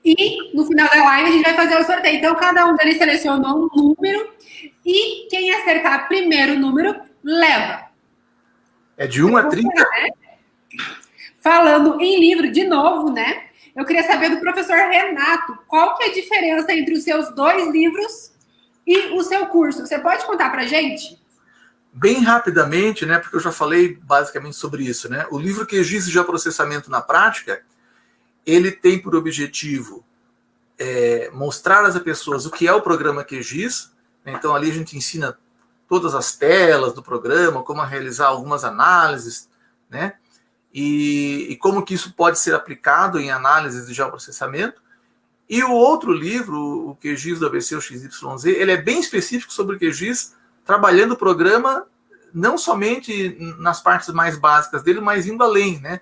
E, no final da live, a gente vai fazer o sorteio. Então, cada um deles selecionou um número. E quem acertar primeiro o número, leva. É de 1 a 30? Né? Falando em livro, de novo, né? Eu queria saber do professor Renato, qual que é a diferença entre os seus 2 livros e o seu curso? Você pode contar para a gente? Bem rapidamente, né? Porque eu já falei basicamente sobre isso, né? O livro QGIS de Geoprocessamento na Prática, ele tem por objetivo mostrar às pessoas o que é o programa QGIS. Então, ali a gente ensina todas as telas do programa, como realizar algumas análises, né? E como que isso pode ser aplicado em análises de geoprocessamento. E o outro livro, o QGIS do ABC ao XYZ, ele é bem específico sobre o QGIS, trabalhando o programa não somente nas partes mais básicas dele, mas indo além, né?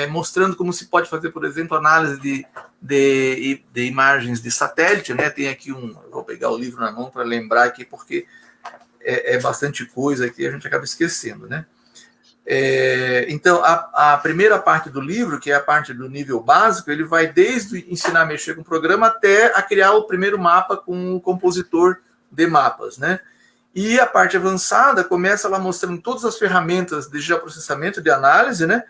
Mostrando como se pode fazer, por exemplo, análise de imagens de satélite, né? Tem aqui eu vou pegar o livro na mão para lembrar aqui, porque é bastante coisa aqui, a gente acaba esquecendo, né? Então, a primeira parte do livro, que é a parte do nível básico, ele vai desde ensinar a mexer com o programa até a criar o primeiro mapa com o compositor de mapas, né? E a parte avançada começa lá mostrando todas as ferramentas de geoprocessamento, de análise, né?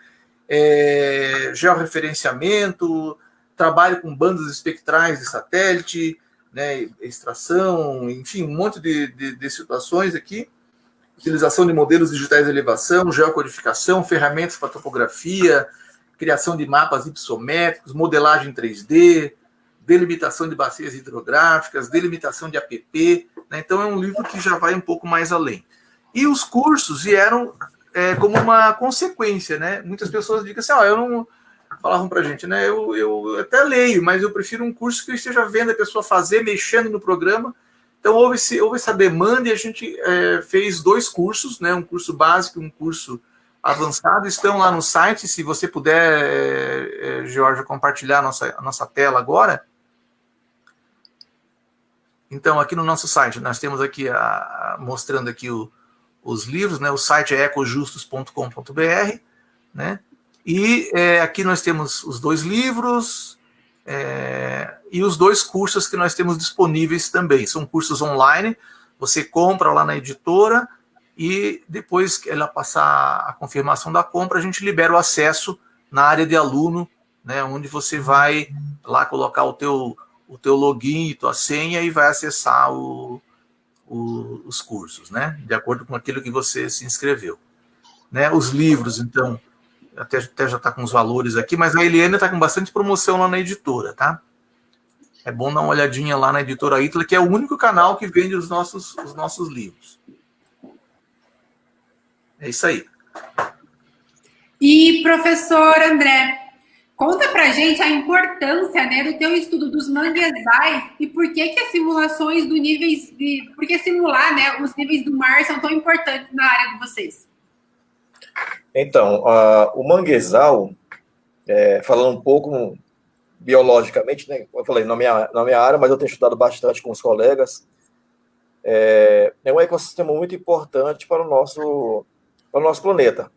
Georreferenciamento, trabalho com bandas espectrais de satélite, né? Extração, enfim, um monte de situações aqui. Utilização de modelos digitais de elevação, geocodificação, ferramentas para topografia, criação de mapas ipsométricos, modelagem 3D, delimitação de bacias hidrográficas, delimitação de APP, né? Então é um livro que já vai um pouco mais além. E os cursos vieram como uma consequência, né? Muitas pessoas dizem assim, eu não... Falavam para a gente, né? Eu até leio, mas eu prefiro um curso que eu esteja vendo a pessoa fazer, mexendo no programa. Então, houve essa demanda e a gente fez 2 cursos, né? Um curso básico e um curso avançado. Estão lá no site. Se você puder, Georgia, compartilhar a nossa tela agora. Então, aqui no nosso site, nós temos aqui, mostrando aqui os livros, né? O site é ecojustus.com.br, né? E aqui nós temos os 2 livros... e os 2 cursos que nós temos disponíveis também. São cursos online, você compra lá na editora e depois que ela passar a confirmação da compra, a gente libera o acesso na área de aluno, né, onde você vai lá colocar o teu login e tua senha e vai acessar os cursos, né, de acordo com aquilo que você se inscreveu. Né, os livros, então, até já está com os valores aqui, mas a Eliana está com bastante promoção lá na editora, tá? É bom dar uma olhadinha lá na editora Ítala, que é o único canal que vende os nossos livros. É isso aí. E, professor André, conta pra gente a importância, né, do teu estudo dos manguezais e por que as simulações do níveis por que simular, né, os níveis do mar são tão importantes na área de vocês? Então, o manguezal, falando um pouco biologicamente, né, eu falei, na minha área, mas eu tenho estudado bastante com os colegas, é um ecossistema muito importante para o nosso planeta.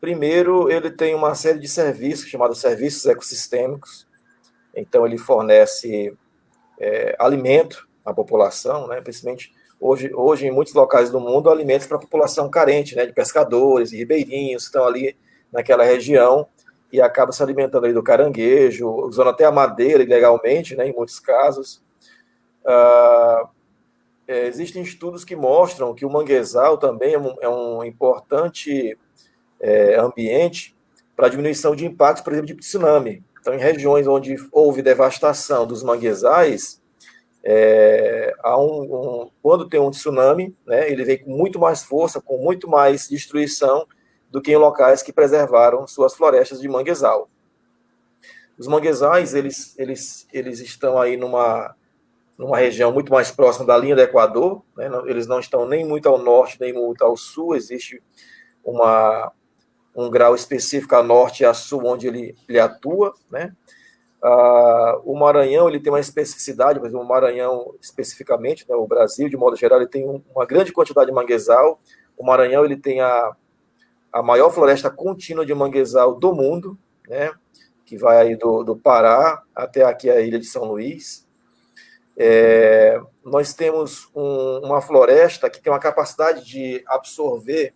Primeiro, ele tem uma série de serviços, chamados serviços ecossistêmicos. Então, ele fornece alimento à população, né? Principalmente hoje, em muitos locais do mundo, alimentos para a população carente, né? De pescadores e ribeirinhos que estão ali naquela região e acabam se alimentando ali do caranguejo, usando até a madeira ilegalmente, né? Em muitos casos. Existem estudos que mostram que o manguezal também é um importante ambiente para diminuição de impactos, por exemplo, de tsunami. Então, em regiões onde houve devastação dos manguezais, quando tem um tsunami, né, ele vem com muito mais força, com muito mais destruição do que em locais que preservaram suas florestas de manguezal. Os manguezais, eles estão aí numa região muito mais próxima da linha do Equador, né, eles não estão nem muito ao norte, nem muito ao sul, existe um grau específico a norte e a sul, onde ele atua, né? O Maranhão, ele tem uma especificidade, mas o Maranhão especificamente, né, o Brasil, de modo geral, ele tem uma grande quantidade de manguezal. O Maranhão, ele tem a maior floresta contínua de manguezal do mundo, né, que vai aí do Pará até aqui a ilha de São Luís. Nós temos uma floresta que tem uma capacidade de absorver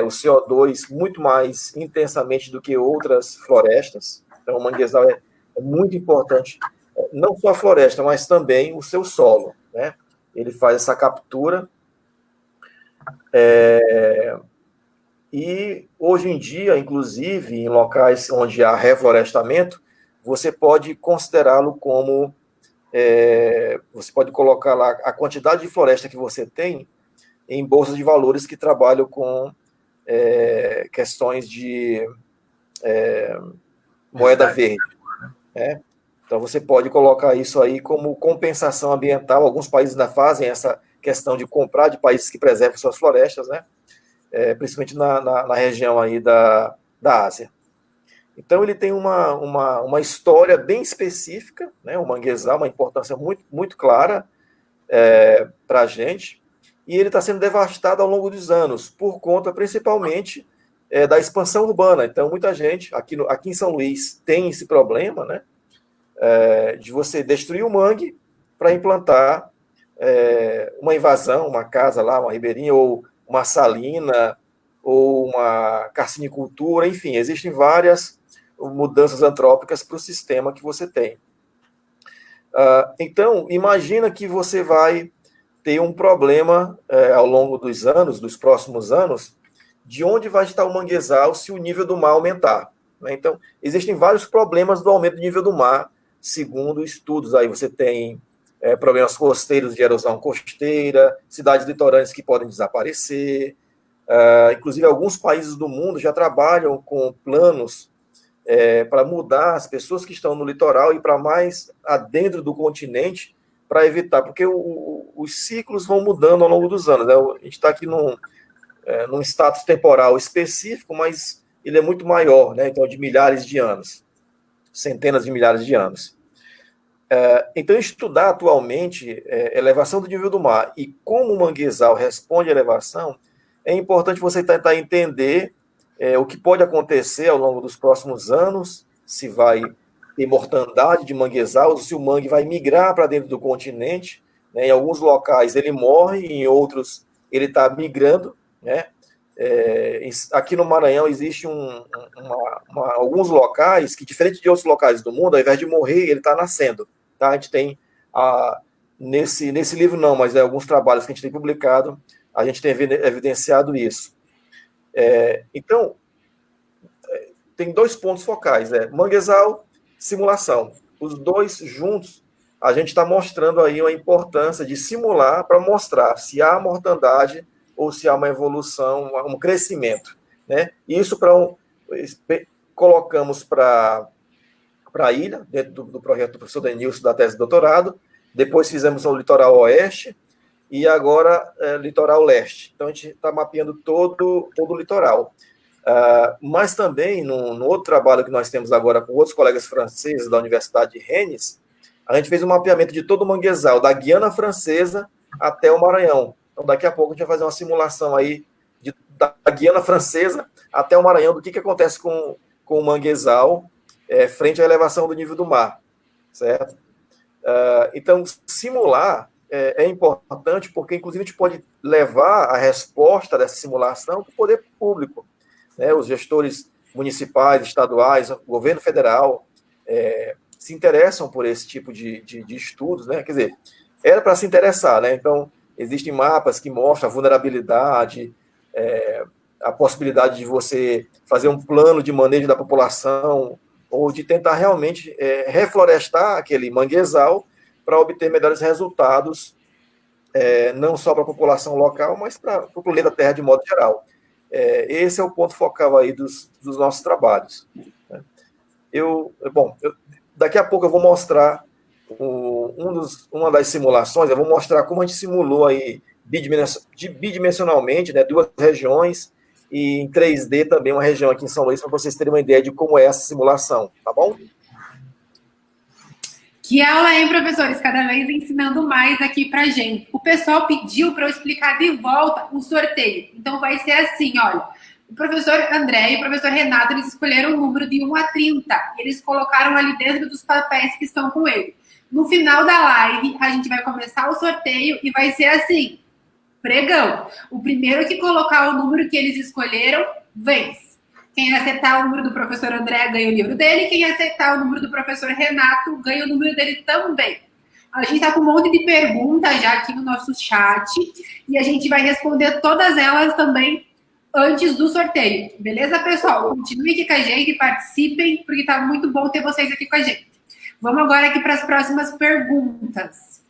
o CO2 muito mais intensamente do que outras florestas. Então, o manguezal é muito importante, não só a floresta, mas também o seu solo, né? Ele faz essa captura. E, hoje em dia, inclusive, em locais onde há reflorestamento, você pode considerá-lo como... você pode colocar lá a quantidade de floresta que você tem em bolsas de valores que trabalham com questões de moeda verde. Então, você pode colocar isso aí como compensação ambiental. Alguns países ainda fazem essa questão de comprar de países que preservam suas florestas, né? Principalmente na região aí da Ásia. Então, ele tem uma história bem específica, né? O manguezal, uma importância muito, muito clara para a gente, e ele está sendo devastado ao longo dos anos, por conta, principalmente, da expansão urbana. Então, muita gente, aqui em São Luís, tem esse problema, né? De você destruir o mangue para implantar uma invasão, uma casa lá, uma ribeirinha, ou uma salina, ou uma carcinicultura, enfim, existem várias mudanças antrópicas para o sistema que você tem. Então, imagina que você vai ter um problema ao longo dos anos, dos próximos anos, de onde vai estar o manguezal se o nível do mar aumentar, né? Então, existem vários problemas do aumento do nível do mar, segundo estudos. Aí você tem problemas costeiros de erosão costeira, cidades litorâneas que podem desaparecer. Inclusive, alguns países do mundo já trabalham com planos para mudar as pessoas que estão no litoral e para mais adentro do continente, para evitar, porque os ciclos vão mudando ao longo dos anos, né? A gente está aqui num status temporal específico, mas ele é muito maior, né? Então, de milhares de anos, centenas de milhares de anos. Então, estudar atualmente elevação do nível do mar e como o manguezal responde à elevação, é importante você tentar entender o que pode acontecer ao longo dos próximos anos, se vai ter mortandade de manguezal, se o mangue vai migrar para dentro do continente, né? Em alguns locais ele morre, em outros ele está migrando, né? Aqui no Maranhão existe alguns locais que, diferente de outros locais do mundo, ao invés de morrer, ele está nascendo. Tá? A gente tem, nesse livro não, mas alguns trabalhos que a gente tem publicado, a gente tem evidenciado isso. Então, tem 2 pontos focais, manguezal, simulação. Os dois juntos, a gente está mostrando aí a importância de simular para mostrar se há mortandade ou se há uma evolução, um crescimento, né? Isso colocamos para a ilha, dentro do projeto do professor Denilson, da tese de doutorado. Depois fizemos o litoral oeste e agora litoral leste. Então, a gente está mapeando todo o litoral. Mas também, no outro trabalho que nós temos agora com outros colegas franceses da Universidade de Rennes, a gente fez um mapeamento de todo o manguezal da Guiana Francesa até o Maranhão. Então, daqui a pouco a gente vai fazer uma simulação aí da Guiana Francesa até o Maranhão, do que acontece com o manguezal frente à elevação do nível do mar, certo? Então, simular é importante, porque, inclusive, a gente pode levar a resposta dessa simulação para o poder público, né? Os gestores municipais, estaduais, o governo federal se interessam por esse tipo de estudos, né? Quer dizer, era para se interessar, né? Então, existem mapas que mostram a vulnerabilidade, a possibilidade de você fazer um plano de manejo da população, ou de tentar realmente reflorestar aquele manguezal para obter melhores resultados, não só para a população local, mas para o planeta Terra de modo geral. Esse é o ponto focal aí dos nossos trabalhos. Né? Daqui a pouco eu vou mostrar uma das simulações, eu vou mostrar como a gente simulou aí bidimensionalmente, né, 2 regiões, e em 3D também uma região aqui em São Luís, para vocês terem uma ideia de como é essa simulação, tá bom? Que aula, hein, professores? Cada vez ensinando mais aqui pra gente. O pessoal pediu para eu explicar de volta o sorteio. Então vai ser assim, olha. O professor André e o professor Renato, eles escolheram um número de 1 a 30. Eles colocaram ali dentro dos papéis que estão com ele. No final da live, a gente vai começar o sorteio e vai ser assim, pregão. O primeiro que colocar o número que eles escolheram, vence. Quem acertar o número do professor André ganha o livro dele. Quem acertar o número do professor Renato ganha o número dele também. A gente está com um monte de perguntas já aqui no nosso chat e a gente vai responder todas elas também antes do sorteio. Beleza, pessoal? Continuem aqui com a gente, participem, porque está muito bom ter vocês aqui com a gente. Vamos agora aqui para as próximas perguntas.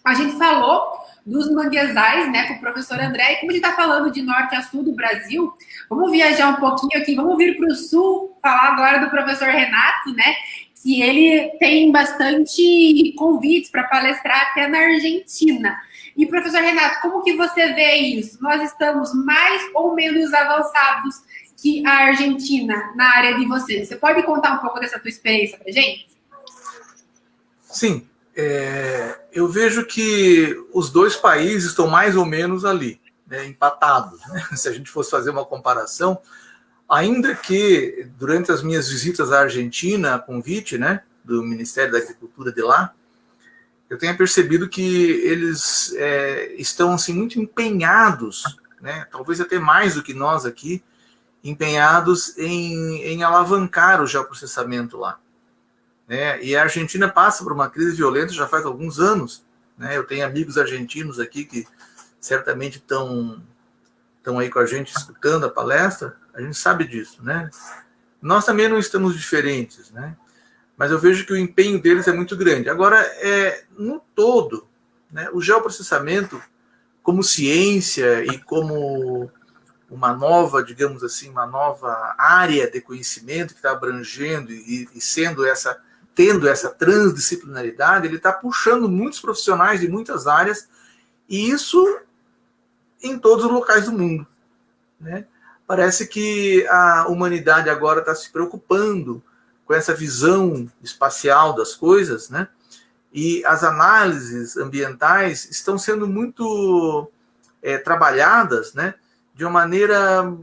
A gente falou dos manguezais, né, com o professor André, e como a gente está falando de norte a sul do Brasil, vamos viajar um pouquinho aqui, vamos vir para o sul, falar agora do professor Renato, né, que ele tem bastante convites para palestrar até na Argentina. E, professor Renato, como que você vê isso? Nós estamos mais ou menos avançados que a Argentina na área de vocês. Você pode contar um pouco dessa tua experiência para a gente? Sim. Eu vejo que os 2 países estão mais ou menos ali, né, empatados. Né? Se a gente fosse fazer uma comparação, ainda que durante as minhas visitas à Argentina, a convite, né, do Ministério da Agricultura de lá, eu tenho percebido que eles estão assim, muito empenhados, né, talvez até mais do que nós aqui, empenhados em alavancar o geoprocessamento lá. Né? E a Argentina passa por uma crise violenta já faz alguns anos. Né? Eu tenho amigos argentinos aqui que certamente estão aí com a gente escutando a palestra, a gente sabe disso. Né? Nós também não estamos diferentes, né? Mas eu vejo que o empenho deles é muito grande. Agora, no todo, né, o geoprocessamento, como ciência e como uma nova, digamos assim, uma nova área de conhecimento que está abrangendo e tendo essa transdisciplinaridade, ele está puxando muitos profissionais de muitas áreas, e isso em todos os locais do mundo. Né? Parece que a humanidade agora está se preocupando com essa visão espacial das coisas, né? E as análises ambientais estão sendo muito trabalhadas, né? De uma maneira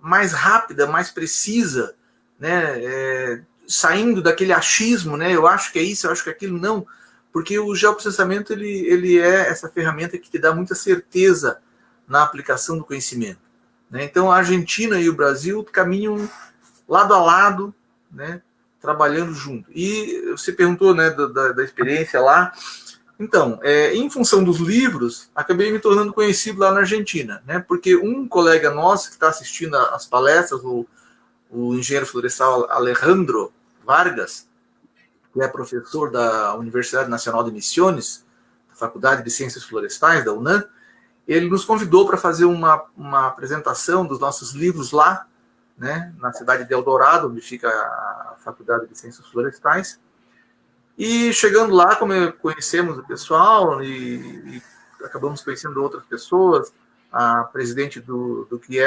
mais rápida, mais precisa, né? Saindo daquele achismo, né? Eu acho que é isso, eu acho que é aquilo, não. Porque o geoprocessamento, ele é essa ferramenta que te dá muita certeza na aplicação do conhecimento. Né? Então, a Argentina e o Brasil caminham lado a lado, né? Trabalhando junto. E você perguntou, né, da experiência lá. Então, em função dos livros, acabei me tornando conhecido lá na Argentina, né? Porque um colega nosso que está assistindo às palestras, o engenheiro florestal Alejandro Vargas, que é professor da Universidade Nacional de Misiones, da Faculdade de Ciências Florestais, da UNAM, ele nos convidou para fazer uma apresentação dos nossos livros lá, né, na cidade de Eldorado, onde fica a Faculdade de Ciências Florestais. E chegando lá, conhecemos o pessoal e acabamos conhecendo outras pessoas. A presidente do que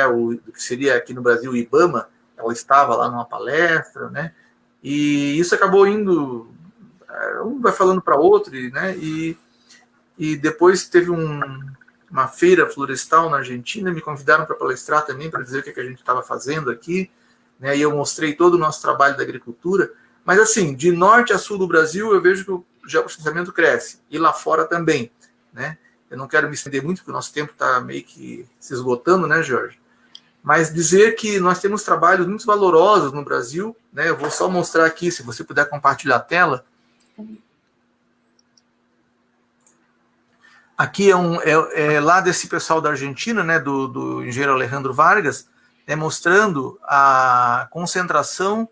seria aqui no Brasil o IBAMA, ela estava lá numa palestra, né? E isso acabou indo, um vai falando para outro, né? E e depois teve uma feira florestal na Argentina, me convidaram para palestrar também, para dizer o que a gente estava fazendo aqui, né, e eu mostrei todo o nosso trabalho da agricultura, mas assim, de norte a sul do Brasil, eu vejo que o geoprocessamento cresce, e lá fora também, né? Eu não quero me estender muito, porque o nosso tempo está meio que se esgotando, né, Jorge? Mas dizer que nós temos trabalhos muito valorosos no Brasil, né? Eu vou só mostrar aqui, se você puder compartilhar a tela. Aqui é lá desse pessoal da Argentina, né, do engenheiro Alejandro Vargas, né, mostrando a concentração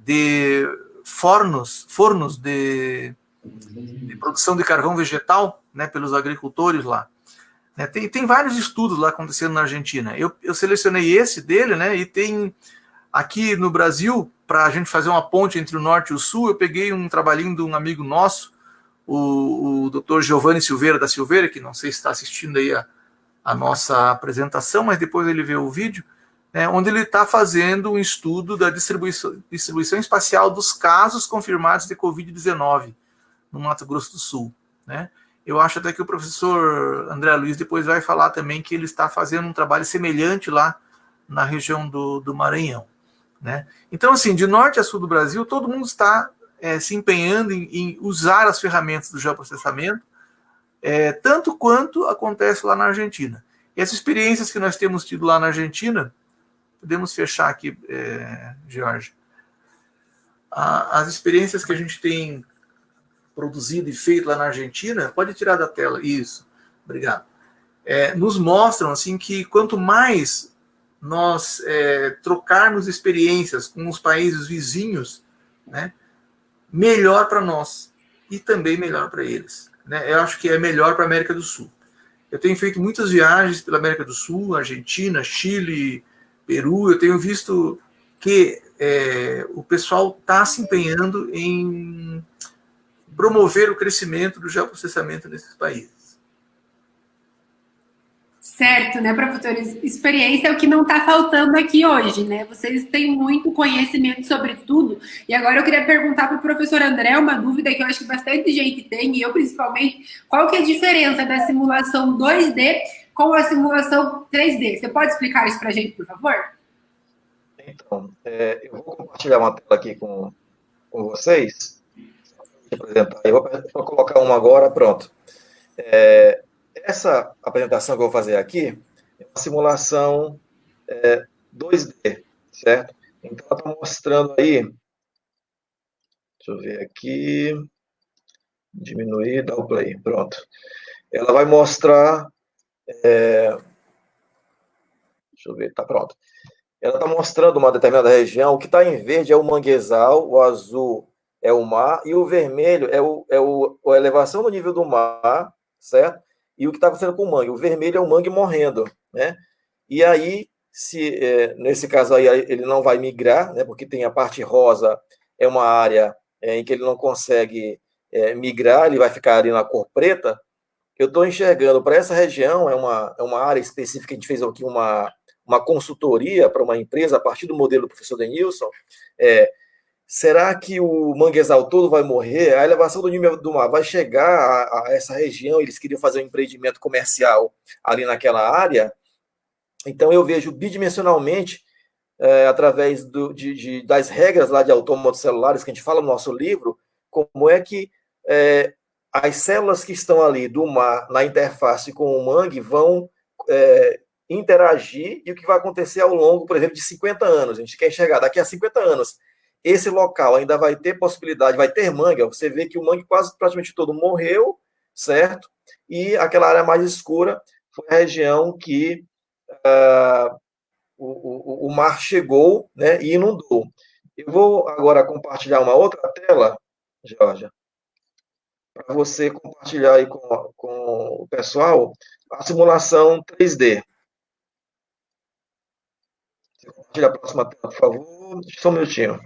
de fornos de produção de carvão vegetal, né, pelos agricultores lá. Tem vários estudos lá acontecendo na Argentina. Eu selecionei esse dele, né, e tem aqui no Brasil, para a gente fazer uma ponte entre o norte e o sul, eu peguei um trabalhinho de um amigo nosso, o Dr. Giovanni Silveira da Silveira, que não sei se está assistindo aí a nossa apresentação, mas depois ele vê o vídeo, né, onde ele está fazendo um estudo da distribuição espacial dos casos confirmados de Covid-19 no Mato Grosso do Sul, né? Eu acho até que o professor André Luiz depois vai falar também que ele está fazendo um trabalho semelhante lá na região do Maranhão, né? Então, assim, de norte a sul do Brasil, todo mundo está se empenhando em usar as ferramentas do geoprocessamento, tanto quanto acontece lá na Argentina. E essas experiências que nós temos tido lá na Argentina, podemos fechar aqui, Jorge, as experiências que a gente tem produzido e feito lá na Argentina, pode tirar da tela, isso, obrigado, nos mostram assim, que quanto mais nós trocarmos experiências com os países vizinhos, né, melhor para nós e também melhor para eles, né? Eu acho que é melhor para a América do Sul. Eu tenho feito muitas viagens pela América do Sul, Argentina, Chile, Peru. Eu tenho visto que o pessoal está se empenhando em promover o crescimento do geoprocessamento nesses países. Certo, né, professor? Experiência é o que não está faltando aqui hoje, né? Vocês têm muito conhecimento sobre tudo. E agora eu queria perguntar para o professor André uma dúvida que eu acho que bastante gente tem, e eu principalmente, qual que é a diferença da simulação 2D com a simulação 3D? Você pode explicar isso para a gente, por favor? Então, eu vou compartilhar uma tela aqui com vocês. Eu vou colocar uma agora, pronto. Essa apresentação que eu vou fazer aqui é uma simulação 2D, certo? Então, ela está mostrando aí, deixa eu ver aqui, diminuir, dar o play, pronto. Ela vai mostrar, deixa eu ver, tá pronto. Ela está mostrando uma determinada região, o que está em verde é o manguezal, o azul é o mar, e o vermelho é a elevação do nível do mar, certo? E o que está acontecendo com o mangue? O vermelho é o mangue morrendo, né? E aí, nesse caso aí, ele não vai migrar, né? Porque tem a parte rosa, é uma área em que ele não consegue migrar, ele vai ficar ali na cor preta. Eu estou enxergando para essa região, é uma área específica, a gente fez aqui uma consultoria para uma empresa, a partir do modelo do professor Denilson. Será que o manguezal todo vai morrer? A elevação do nível do mar vai chegar a essa região? Eles queriam fazer um empreendimento comercial ali naquela área. Então, eu vejo bidimensionalmente, através das regras lá de autômatos celulares, que a gente fala no nosso livro, como é que as células que estão ali do mar, na interface com o mangue, vão interagir, e o que vai acontecer ao longo, por exemplo, de 50 anos. A gente quer enxergar daqui a 50 anos. Esse local ainda vai ter possibilidade, vai ter mangue. Você vê que o mangue quase praticamente todo morreu, certo? E aquela área mais escura foi a região que o mar chegou, né, e inundou. Eu vou agora compartilhar uma outra tela, Jorge, para você compartilhar aí com o pessoal a simulação 3D. Você compartilha a próxima tela, por favor. Só um minutinho.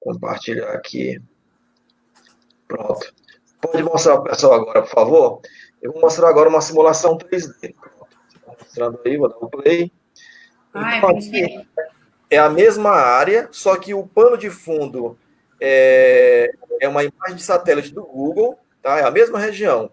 Compartilhar aqui. Pronto. Pode mostrar para o pessoal agora, por favor? Eu vou mostrar agora uma simulação 3D. Pronto. Estou mostrando aí, vou dar um play. Então, aqui é a mesma área, só que o pano de fundo é uma imagem de satélite do Google, tá? É a mesma região.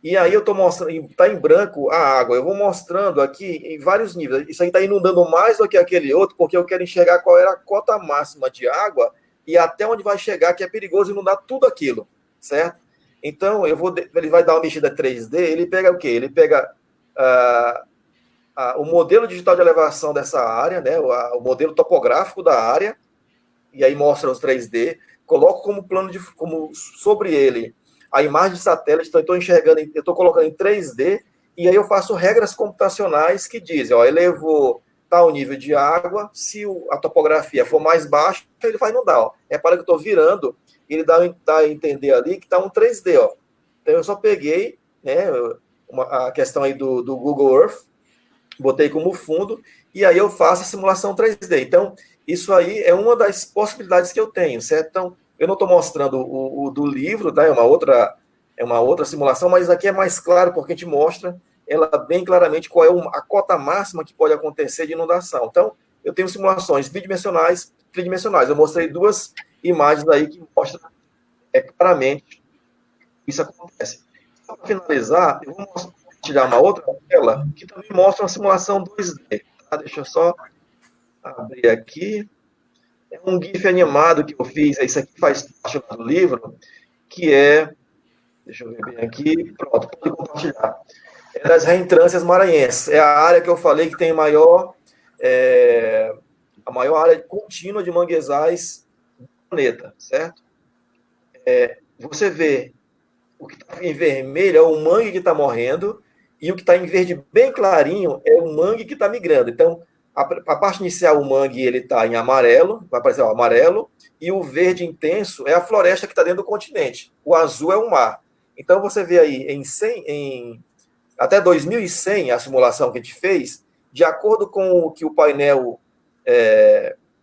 E aí eu estou mostrando, está em branco a água, eu vou mostrando aqui em vários níveis. Isso aí está inundando mais do que aquele outro, porque eu quero enxergar qual era a cota máxima de água e até onde vai chegar, que é perigoso inundar tudo aquilo, certo? Então, ele vai dar uma mexida 3D, ele pega o quê? Ele pega o modelo digital de elevação dessa área, né? O modelo topográfico da área, e aí mostra os 3D, coloco como plano como sobre ele a imagem de satélite, então eu estou colocando em 3D, e aí eu faço regras computacionais que dizem, ó, elevou tal nível de água, se a topografia for mais baixa, ele vai inundar, ó. Repara que eu estou virando, ele dá a entender ali que está um 3D, ó. Então eu só peguei, né, a questão aí do Google Earth, botei como fundo, e aí eu faço a simulação 3D. Então, isso aí é uma das possibilidades que eu tenho, certo? Então, eu não estou mostrando o do livro, tá? É uma outra simulação, mas aqui é mais claro, porque a gente mostra ela bem claramente qual é a cota máxima que pode acontecer de inundação. Então, eu tenho simulações bidimensionais, tridimensionais. Eu mostrei 2 imagens aí que mostram claramente que isso acontece. Para finalizar, eu vou compartilhar uma outra tela que também mostra uma simulação 2D. Tá? Deixa eu só abrir aqui. É um GIF animado que eu fiz, isso aqui faz parte do livro, que é, deixa eu ver bem aqui, pronto, pode compartilhar. É das reentrâncias maranhenses. É a área que eu falei que tem a maior área contínua de manguezais do planeta, certo? Você vê o que está em vermelho é o mangue que está morrendo, e o que está em verde bem clarinho é o mangue que está migrando. Então, a parte inicial, o mangue, ele está em amarelo, vai aparecer o amarelo, e o verde intenso é a floresta que está dentro do continente. O azul é o mar. Então, você vê aí, até 2100, a simulação que a gente fez, de acordo com o que o painel,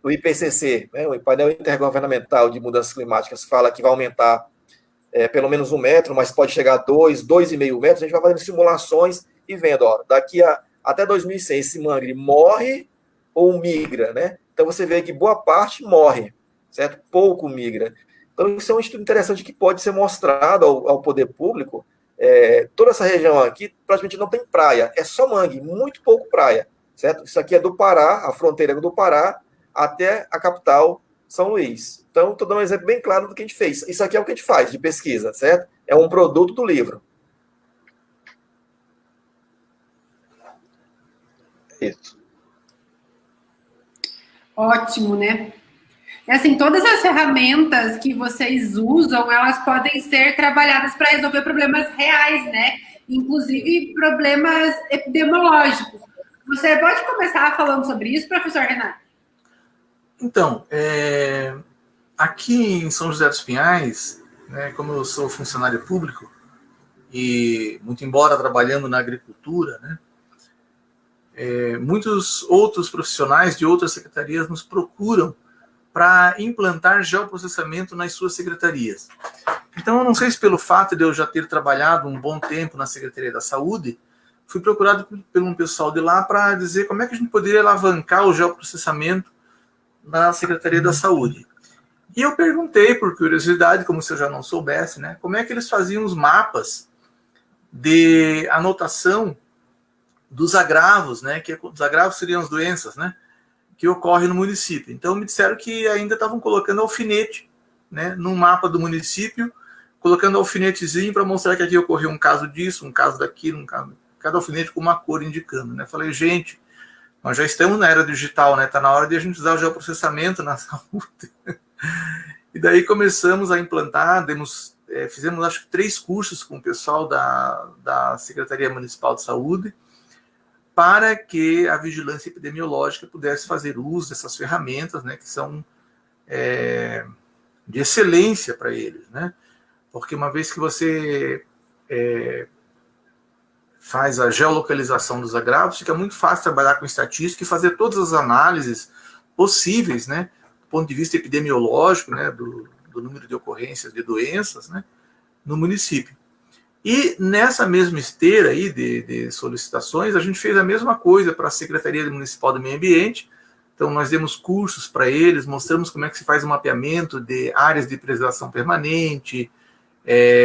o IPCC, né, o painel intergovernamental de mudanças climáticas, fala que vai aumentar pelo menos 1 metro, mas pode chegar a 2,5 metros, a gente vai fazendo simulações e vendo, ó, até 2100, esse mangue morre ou migra, né? Então você vê que boa parte morre, certo? Pouco migra. Então isso é um estudo interessante que pode ser mostrado ao poder público. Toda essa região aqui praticamente não tem praia, é só mangue, muito pouco praia, certo? Isso aqui é do Pará, a fronteira do Pará, até a capital, São Luís. Então, estou dando um exemplo bem claro do que a gente fez. Isso aqui é o que a gente faz de pesquisa, certo? É um produto do livro. Isso. Ótimo, né? Assim, todas as ferramentas que vocês usam, elas podem ser trabalhadas para resolver problemas reais, né? Inclusive problemas epidemiológicos. Você pode começar falando sobre isso, professor Renato? Então, aqui em São José dos Pinhais, né, como eu sou funcionário público, e muito embora trabalhando na agricultura, né, muitos outros profissionais de outras secretarias nos procuram para implantar geoprocessamento nas suas secretarias. Então, eu não sei se pelo fato de eu já ter trabalhado um bom tempo na Secretaria da Saúde, fui procurado por um pessoal de lá para dizer como é que a gente poderia alavancar o geoprocessamento na Secretaria da Saúde. E eu perguntei, por curiosidade, como se eu já não soubesse, né, como é que eles faziam os mapas de anotação dos agravos, né, que os agravos seriam as doenças, né, que ocorrem no município. Então, me disseram que ainda estavam colocando alfinete, né, no mapa do município, colocando alfinetezinho para mostrar que aqui ocorreu um caso disso, um caso daquilo, cada alfinete com uma cor indicando, né. Falei, gente, nós já estamos na era digital, né, está na hora de a gente usar o geoprocessamento na saúde. E daí começamos a implantar, fizemos acho que 3 cursos com o pessoal da Secretaria Municipal de Saúde, para que a vigilância epidemiológica pudesse fazer uso dessas ferramentas, né, que são de excelência para eles, né? Porque uma vez que você faz a geolocalização dos agravos, fica muito fácil trabalhar com estatística e fazer todas as análises possíveis, né, do ponto de vista epidemiológico, né, do número de ocorrências de doenças, né, no município. E nessa mesma esteira aí de solicitações, a gente fez a mesma coisa para a Secretaria Municipal do Meio Ambiente. Então, nós demos cursos para eles, mostramos como é que se faz o mapeamento de áreas de preservação permanente,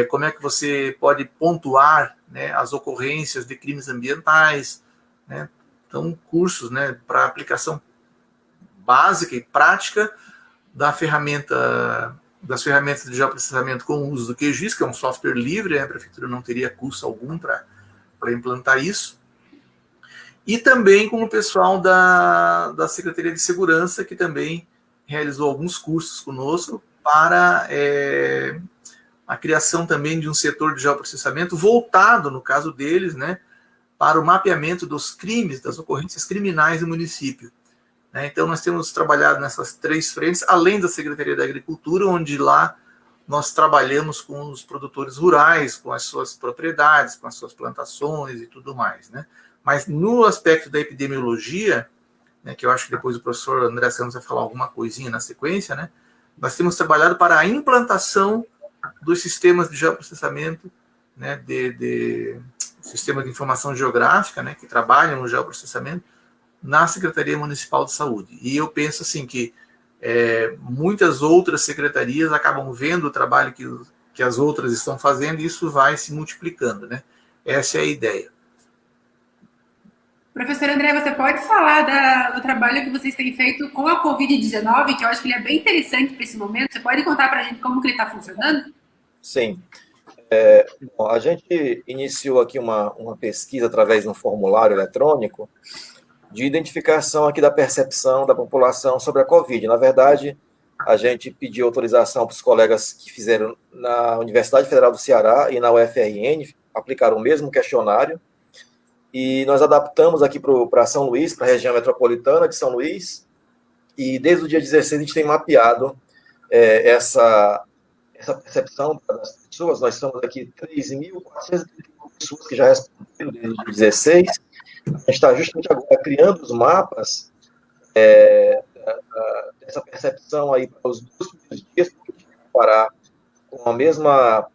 como é que você pode pontuar, né, as ocorrências de crimes ambientais, né? Então, cursos, né, para aplicação básica e prática das ferramentas de geoprocessamento com o uso do QGIS, que é um software livre, né? A prefeitura não teria custo algum para implantar isso. E também com o pessoal da Secretaria de Segurança, que também realizou alguns cursos conosco para a criação também de um setor de geoprocessamento voltado, no caso deles, né, para o mapeamento dos crimes, das ocorrências criminais do município. Então, nós temos trabalhado nessas 3 frentes, além da Secretaria da Agricultura, onde lá nós trabalhamos com os produtores rurais, com as suas propriedades, com as suas plantações e tudo mais, né? Mas no aspecto da epidemiologia, né, que eu acho que depois o professor André Santos vai falar alguma coisinha na sequência, né, nós temos trabalhado para a implantação dos sistemas de geoprocessamento, né, de sistema de informação geográfica, né, que trabalham no geoprocessamento, na Secretaria Municipal de Saúde. E eu penso assim que muitas outras secretarias acabam vendo o trabalho que as outras estão fazendo e isso vai se multiplicando, né? Essa é a ideia. Professor André, você pode falar do trabalho que vocês têm feito com a Covid-19, que eu acho que ele é bem interessante para esse momento. Você pode contar para a gente como que ele está funcionando? Sim. Bom, a gente iniciou aqui uma pesquisa através de um formulário eletrônico de identificação aqui da percepção da população sobre a Covid. Na verdade, a gente pediu autorização para os colegas que fizeram na Universidade Federal do Ceará e na UFRN, aplicaram o mesmo questionário, e nós adaptamos aqui para São Luís, para a região metropolitana de São Luís, e desde o dia 16 a gente tem mapeado essa percepção das pessoas. Nós estamos aqui 3.430 pessoas que já responderam desde o dia 16. A gente está justamente agora criando os mapas dessa percepção aí para os 2 primeiros dias, porque a gente vai comparar com a mesma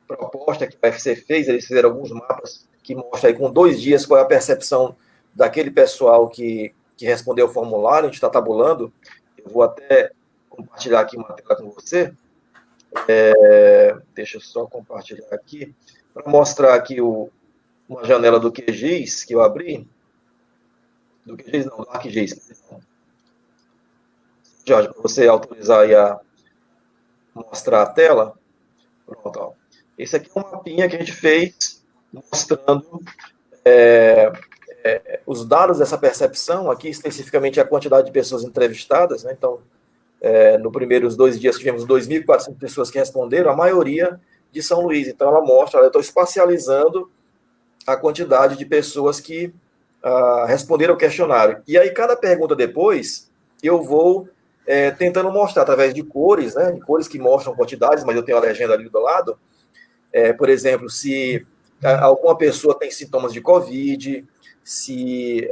proposta que o UFC fez. Eles fizeram alguns mapas que mostram aí com 2 dias qual é a percepção daquele pessoal que respondeu o formulário. A gente está tabulando. Eu vou até compartilhar aqui uma tela com você. Deixa eu só compartilhar aqui para mostrar aqui uma janela do QGIS que eu abri. Do QGIS não, do ArcGIS. Jorge, para você autorizar aí a mostrar a tela. Pronto, ó. Esse aqui é um mapinha que a gente fez mostrando os dados dessa percepção, aqui especificamente a quantidade de pessoas entrevistadas, né? Então, nos primeiros 2 dias tivemos 2.400 pessoas que responderam, a maioria de São Luís. Então, ela mostra, eu estou espacializando a quantidade de pessoas que responderam ao questionário. E aí, cada pergunta depois, eu vou tentando mostrar através de cores, né? De cores que mostram quantidades, mas eu tenho a legenda ali do lado. Por exemplo, se alguma pessoa tem sintomas de Covid, se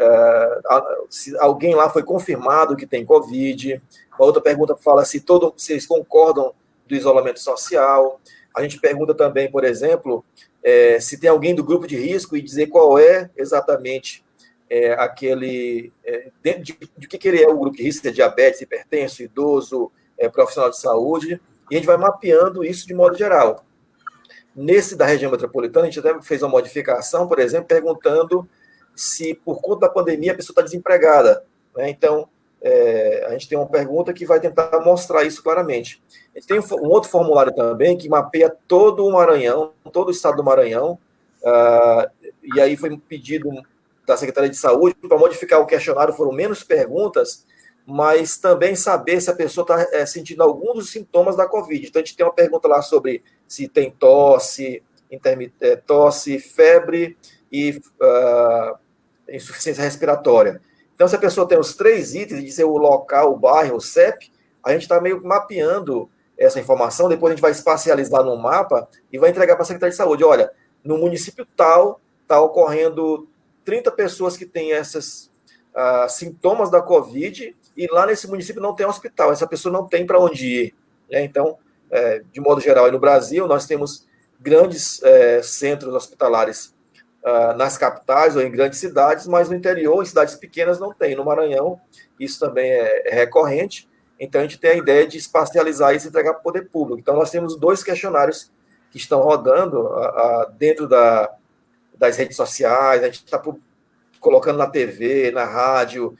alguém lá foi confirmado que tem Covid. A outra pergunta fala se eles concordam do isolamento social. A gente pergunta também, por exemplo, se tem alguém do grupo de risco e dizer qual é exatamente aquele... de que ele é o grupo de risco, se é diabetes, hipertenso, idoso, profissional de saúde, e a gente vai mapeando isso de modo geral. Nesse da região metropolitana, a gente até fez uma modificação, por exemplo, perguntando se, por conta da pandemia, a pessoa está desempregada, né? Então, a gente tem uma pergunta que vai tentar mostrar isso claramente. A gente tem um outro formulário também que mapeia todo o Maranhão, todo o estado do Maranhão, e aí foi um pedido da Secretaria de Saúde para modificar o questionário, foram menos perguntas, mas também saber se a pessoa está sentindo algum dos sintomas da Covid. Então, a gente tem uma pergunta lá sobre se tem tosse, febre e insuficiência respiratória. Então, se a pessoa tem os 3 itens, dizer o local, o bairro, o CEP, a gente está meio mapeando essa informação, depois a gente vai espacializar no mapa e vai entregar para a Secretaria de Saúde. Olha, no município tal, está ocorrendo 30 pessoas que têm esses sintomas da Covid e lá nesse município não tem hospital, essa pessoa não tem para onde ir. Né? Então, de modo geral, no Brasil, nós temos grandes centros hospitalares nas capitais ou em grandes cidades, mas no interior, em cidades pequenas, não tem. No Maranhão, isso também é recorrente. Então, a gente tem a ideia de espacializar isso e entregar para o poder público. Então, nós temos 2 questionários que estão rodando dentro das redes sociais, a gente está colocando na TV, na rádio,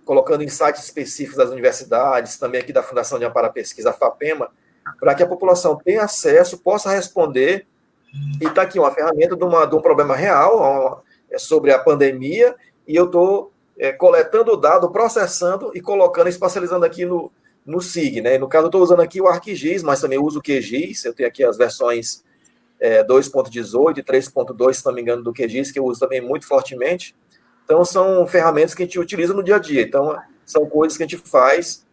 colocando em sites específicos das universidades, também aqui da Fundação de Amparo à Pesquisa, a FAPEMA, para que a população tenha acesso, possa responder, e está aqui uma ferramenta de um problema real sobre a pandemia, e eu estou coletando o dado, processando e colocando, espacializando aqui no SIG, né? No caso, eu estou usando aqui o ArcGIS, mas também uso o QGIS, eu tenho aqui as versões 2.18 e 3.2, se não me engano, do QGIS, que eu uso também muito fortemente. Então, são ferramentas que a gente utiliza no dia a dia. Então, são coisas que a gente faz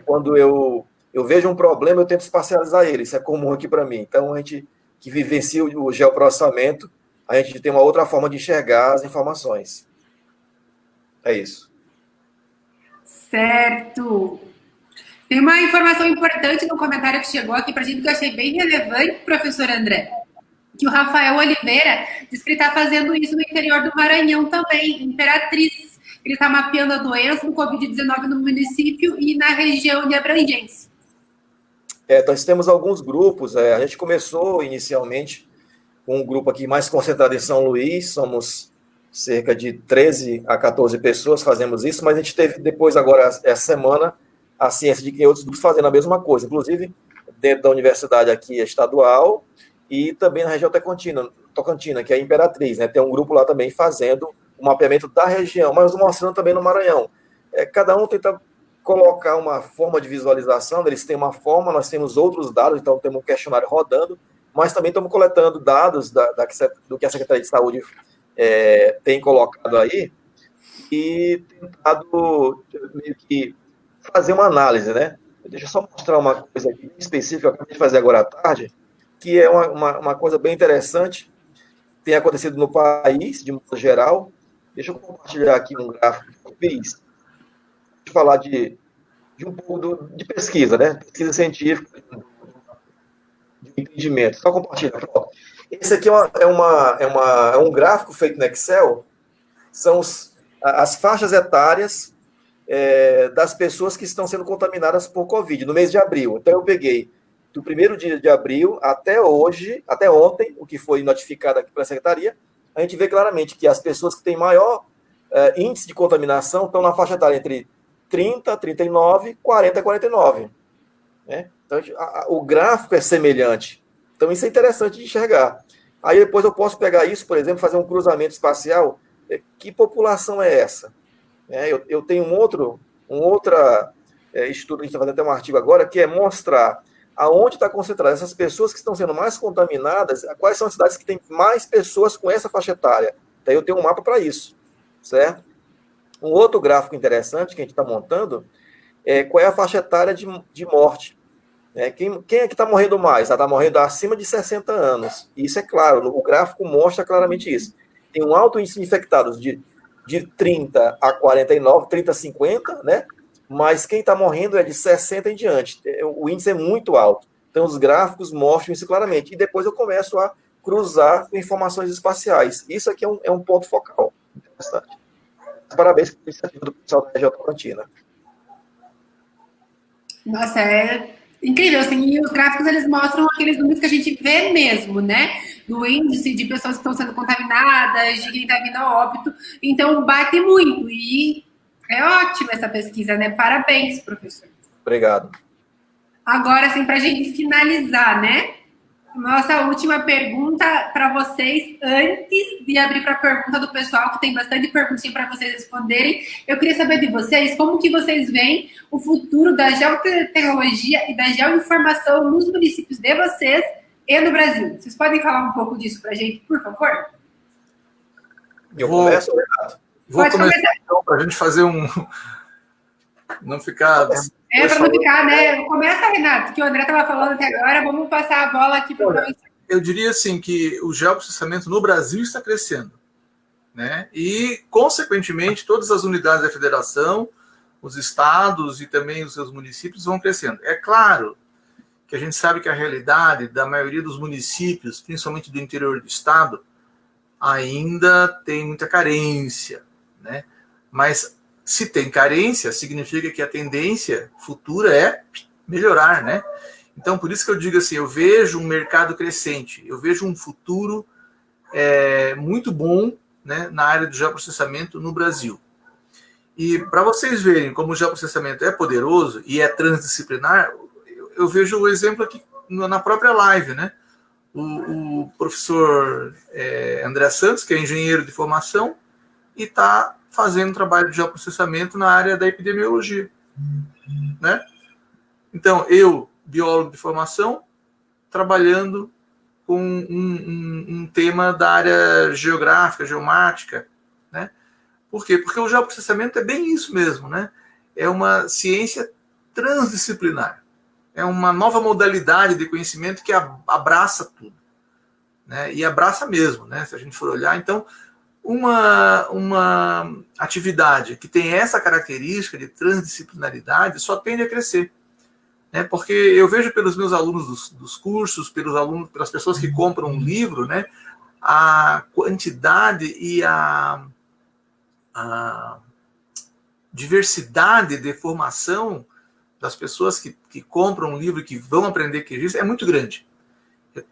quando eu vejo um problema, eu tento espacializar ele. Isso é comum aqui para mim. Então, a gente que vivencia o geoprocessamento, a gente tem uma outra forma de enxergar as informações. É isso. Certo. Tem uma informação importante no comentário que chegou aqui para a gente, que eu achei bem relevante, professor André, que o Rafael Oliveira diz que ele está fazendo isso no interior do Maranhão também, Imperatriz. Ele está mapeando a doença do Covid-19 no município e na região de abrangência. Então, nós temos alguns grupos. A gente começou inicialmente com um grupo aqui mais concentrado em São Luís, somos cerca de 13 a 14 pessoas fazemos isso, mas a gente teve depois, agora, essa semana, a ciência de que outros grupos fazendo a mesma coisa, inclusive dentro da universidade aqui estadual e também na região Tocantina, que é a Imperatriz, né? Tem um grupo lá também fazendo o mapeamento da região, mas mostrando também no Maranhão. Cada um tenta colocar uma forma de visualização, eles têm uma forma, nós temos outros dados, então temos um questionário rodando, mas também estamos coletando dados do que a Secretaria de Saúde tem colocado aí e tentado meio que fazer uma análise, né? Deixa eu só mostrar uma coisa aqui específica que eu acabei de fazer agora à tarde, que é uma coisa bem interessante, tem acontecido no país, de modo geral. Deixa eu compartilhar aqui um gráfico que eu fiz. Deixa eu falar de um pouco de pesquisa, né? Pesquisa científica, de entendimento. Só compartilhar. Esse aqui é um gráfico feito no Excel, são as faixas etárias das pessoas que estão sendo contaminadas por Covid, no mês de abril. Então, eu peguei do primeiro dia de abril até hoje, até ontem, o que foi notificado aqui pela Secretaria, a gente vê claramente que as pessoas que têm maior índice de contaminação estão na faixa etária entre 30, 39, 40, 49. Né? Então, o gráfico é semelhante. Então, isso é interessante de enxergar. Aí, depois eu posso pegar isso, por exemplo, fazer um cruzamento espacial. Que população é essa? Eu tenho um outro estudo, a gente está fazendo até um artigo agora, que é mostrar aonde está concentrada essas pessoas que estão sendo mais contaminadas, quais são as cidades que têm mais pessoas com essa faixa etária. Então, eu tenho um mapa para isso, certo? Um outro gráfico interessante que a gente está montando qual é a faixa etária de morte. Quem é que está morrendo mais? Está morrendo acima de 60 anos. E isso é claro, o gráfico mostra claramente isso. Tem um alto índice de infectados de 30 a 49, 30 a 50, né? Mas quem está morrendo é de 60 em diante. O índice é muito alto. Então, os gráficos mostram isso claramente. E depois eu começo a cruzar com informações espaciais. Isso aqui é um ponto focal. Interessante. Parabéns pela iniciativa do pessoal da região Tocantina. Nossa, é incrível, assim, e os gráficos, eles mostram aqueles números que a gente vê mesmo, né? Do índice de pessoas que estão sendo contaminadas, de quem está vindo a óbito. Então, bate muito. E é ótima essa pesquisa, né? Parabéns, professor. Obrigado. Agora, assim, para a gente finalizar, né? Nossa última pergunta para vocês, antes de abrir para a pergunta do pessoal, que tem bastante perguntinha para vocês responderem, eu queria saber de vocês como que vocês veem o futuro da geotecnologia e da geoinformação nos municípios de vocês e no Brasil. Vocês podem falar um pouco disso para a gente, por favor? Eu começo, Renato? Vou começar então, para a gente fazer não ficar... Para não ficar, né? Começa, Renato, que o André estava falando até agora, vamos passar a bola aqui para o professor. Eu diria assim que o geoprocessamento no Brasil está crescendo, né? E, consequentemente, todas as unidades da federação, os estados e também os seus municípios vão crescendo. É claro que a gente sabe que a realidade da maioria dos municípios, principalmente do interior do estado, ainda tem muita carência, né? Mas se tem carência, significa que a tendência futura é melhorar, né? Então, por isso que eu digo assim, eu vejo um mercado crescente, eu vejo um futuro muito bom, né, na área do geoprocessamento no Brasil. E para vocês verem como o geoprocessamento é poderoso e é transdisciplinar, eu vejo o exemplo aqui na própria live, né? O professor André Santos, que é engenheiro de formação, e está fazendo trabalho de geoprocessamento na área da epidemiologia, né? Então, eu, biólogo de formação, trabalhando com um tema da área geográfica, geomática, né? Por quê? Porque o geoprocessamento é bem isso mesmo, né? É uma ciência transdisciplinar. É uma nova modalidade de conhecimento que abraça tudo, né? E abraça mesmo, né? Se a gente for olhar, então, uma atividade que tem essa característica de transdisciplinaridade só tende a crescer. Né? Porque eu vejo pelos meus alunos dos cursos, pelas pessoas que compram um livro, né? A quantidade e a diversidade de formação das pessoas que compram um livro e que vão aprender QGIS é muito grande.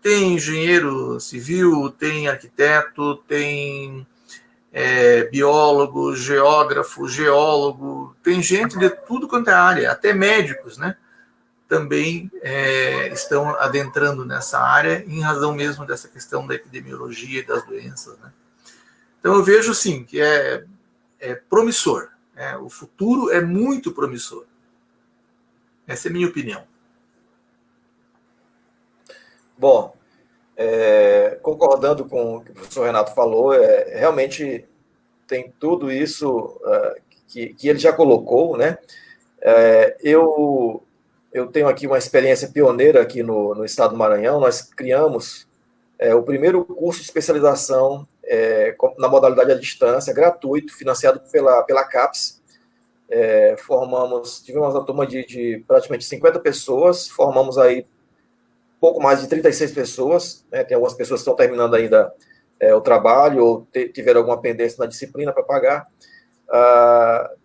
Tem engenheiro civil, tem arquiteto, tem biólogo, geógrafo, geólogo, tem gente de tudo quanto é área, até médicos, né? Também estão adentrando nessa área em razão mesmo dessa questão da epidemiologia e das doenças, né? Então eu vejo sim que é promissor. O futuro é muito promissor. Essa é a minha opinião. Bom, concordando com o que o professor Renato falou, realmente tem tudo isso que ele já colocou, né? Eu tenho aqui uma experiência pioneira aqui no estado do Maranhão. Nós criamos o primeiro curso de especialização na modalidade à distância, gratuito, financiado pela CAPES. Tivemos uma turma de praticamente 50 pessoas, formamos aí pouco mais de 36 pessoas, né? Tem algumas pessoas que estão terminando ainda o trabalho ou tiveram alguma pendência na disciplina para pagar.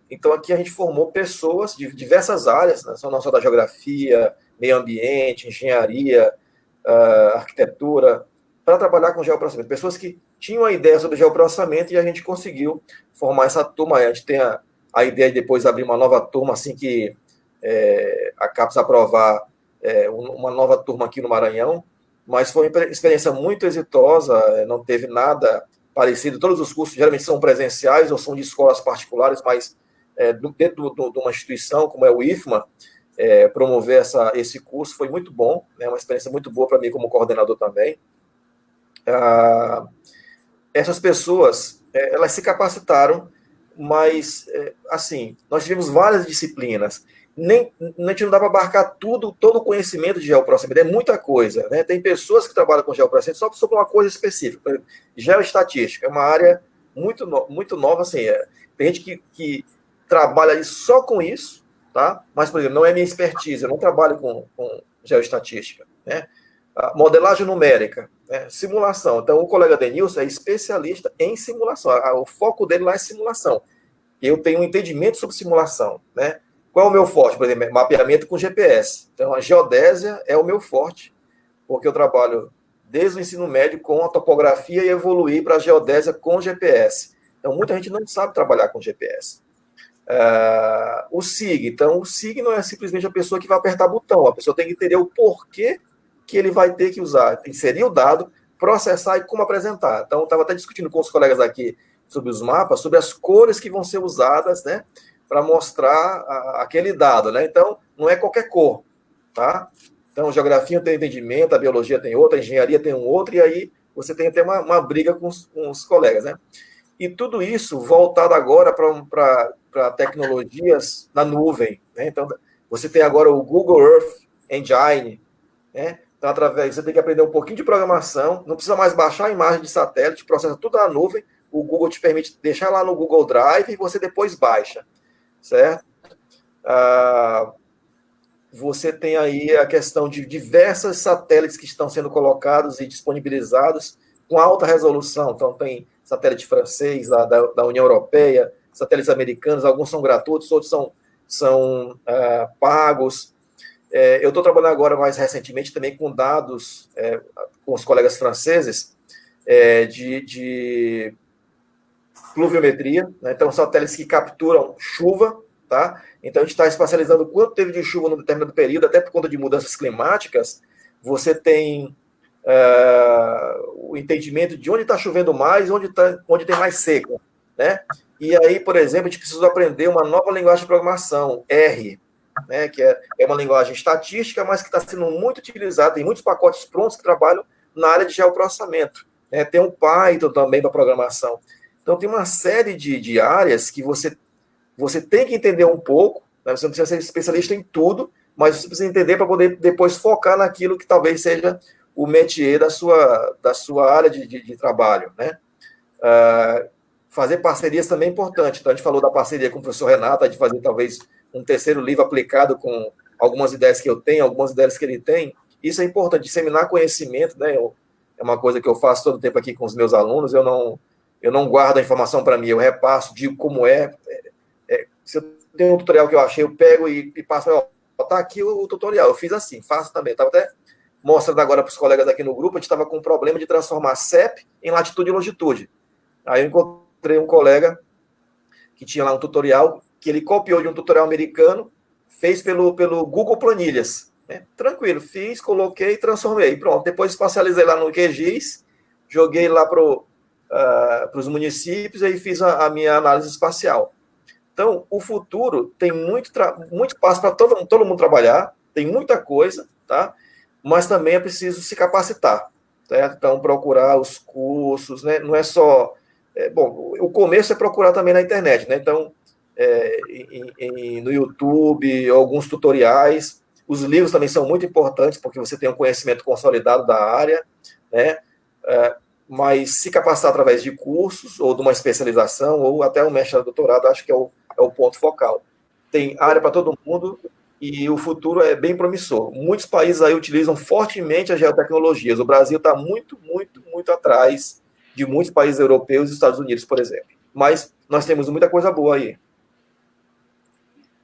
Então, aqui a gente formou pessoas de diversas áreas, né? Não só da geografia, meio ambiente, engenharia, arquitetura, para trabalhar com geoprocessamento. Pessoas que tinham a ideia sobre geoprocessamento e a gente conseguiu formar essa turma. A gente tem a ideia de depois abrir uma nova turma assim que a CAPES aprovar uma nova turma aqui no Maranhão, mas foi uma experiência muito exitosa, não teve nada parecido. Todos os cursos geralmente são presenciais ou são de escolas particulares, mas dentro de uma instituição como é o IFMA, promover esse curso foi muito bom, né? Uma experiência muito boa para mim como coordenador também. Essas pessoas, elas se capacitaram, mas, assim, nós tivemos várias disciplinas. A gente não dá para abarcar todo o conhecimento de geoprocessamento, é muita coisa, né? Tem pessoas que trabalham com geoprocessamento só sobre uma coisa específica. Por exemplo, geoestatística é uma área muito nova, assim, tem gente que trabalha ali só com isso, tá? Mas, por exemplo, não é minha expertise, eu não trabalho com geoestatística, né? Modelagem numérica, né? Simulação. Então, o colega Denilson é especialista em simulação, o foco dele lá é simulação. Eu tenho um entendimento sobre simulação, né? Qual é o meu forte? Por exemplo, mapeamento com GPS. Então, a geodésia é o meu forte, porque eu trabalho desde o ensino médio com a topografia e evoluir para a geodésia com GPS. Então, muita gente não sabe trabalhar com GPS. O SIG. Então, o SIG não é simplesmente a pessoa que vai apertar botão. A pessoa tem que entender o porquê que ele vai ter que usar. Inserir o dado, processar e como apresentar. Então, eu estava até discutindo com os colegas aqui sobre os mapas, sobre as cores que vão ser usadas, né, para mostrar aquele dado, né? Então, não é qualquer cor, tá? Então, geografia tem entendimento, a biologia tem outra, a engenharia tem um outro, e aí você tem até uma briga com os colegas, né? E tudo isso voltado agora para tecnologias na nuvem, né? Então, você tem agora o Google Earth Engine, né? Então, você tem que aprender um pouquinho de programação, não precisa mais baixar a imagem de satélite, processa tudo na nuvem, o Google te permite deixar lá no Google Drive e você depois baixa, certo? Você tem aí a questão de diversos satélites que estão sendo colocados e disponibilizados com alta resolução. Então, tem satélite francês, da União Europeia, satélites americanos, alguns são gratuitos, outros são pagos. Eu estou trabalhando agora, mais recentemente, também com dados, com os colegas franceses, de pluviometria, né? Então, satélites que capturam chuva, tá? Então, a gente está espacializando quanto teve de chuva num determinado período, até por conta de mudanças climáticas, você tem o entendimento de onde está chovendo mais, onde tem mais seca, né? E aí, por exemplo, a gente precisa aprender uma nova linguagem de programação, R, né? Que é uma linguagem estatística, mas que está sendo muito utilizada em muitos pacotes prontos que trabalham na área de geoprocessamento. Tem um Python também para programação. Então, tem uma série de áreas que você tem que entender um pouco, né? Você não precisa ser especialista em tudo, mas você precisa entender para poder depois focar naquilo que talvez seja o métier da sua área de trabalho, né? Fazer parcerias também é importante. Então, a gente falou da parceria com o professor Renato, de fazer talvez um terceiro livro aplicado com algumas ideias que eu tenho, algumas ideias que ele tem. Isso é importante, disseminar conhecimento, né? É uma coisa que eu faço todo o tempo aqui com os meus alunos, eu não guardo a informação para mim, eu repasso, digo como se eu tenho um tutorial que eu achei, eu pego e passo, tá aqui o tutorial, eu fiz assim, faço também. Estava até mostrando agora para os colegas aqui no grupo, a gente estava com um problema de transformar CEP em latitude e longitude. Aí eu encontrei um colega que tinha lá um tutorial, que ele copiou de um tutorial americano, fez pelo Google Planilhas. Né? Tranquilo, fiz, coloquei, transformei. Pronto, depois espacializei lá no QGIS, joguei lá para os municípios e aí fiz a minha análise espacial. Então, o futuro tem muito espaço para todo mundo trabalhar, tem muita coisa, tá? Mas também é preciso se capacitar, certo? Então, procurar os cursos, né? Não é só... o começo é procurar também na internet, né? Então, no YouTube, alguns tutoriais. Os livros também são muito importantes, porque você tem um conhecimento consolidado da área, né? Mas se capacitar através de cursos, ou de uma especialização, ou até um mestrado, doutorado, acho que é o ponto focal. Tem área para todo mundo, e o futuro é bem promissor. Muitos países aí utilizam fortemente as geotecnologias. O Brasil está muito, muito, muito atrás de muitos países europeus e Estados Unidos, por exemplo. Mas nós temos muita coisa boa aí.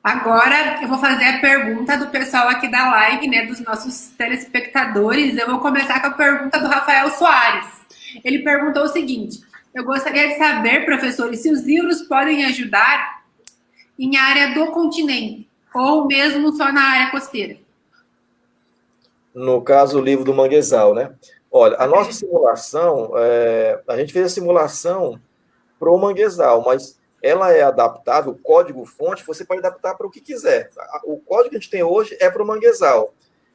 Agora eu vou fazer a pergunta do pessoal aqui da live, né, dos nossos telespectadores. Eu vou começar com a pergunta do Rafael Soares. Ele perguntou o seguinte: eu gostaria de saber, professores, se os livros podem ajudar em área do continente, ou mesmo só na área costeira. No caso, o livro do Manguezal, né? Olha, a nossa simulação, a gente fez a simulação para o Manguezal, mas ela é adaptável, o código-fonte, você pode adaptar para o que quiser. O código que a gente tem hoje é para o Manguezal,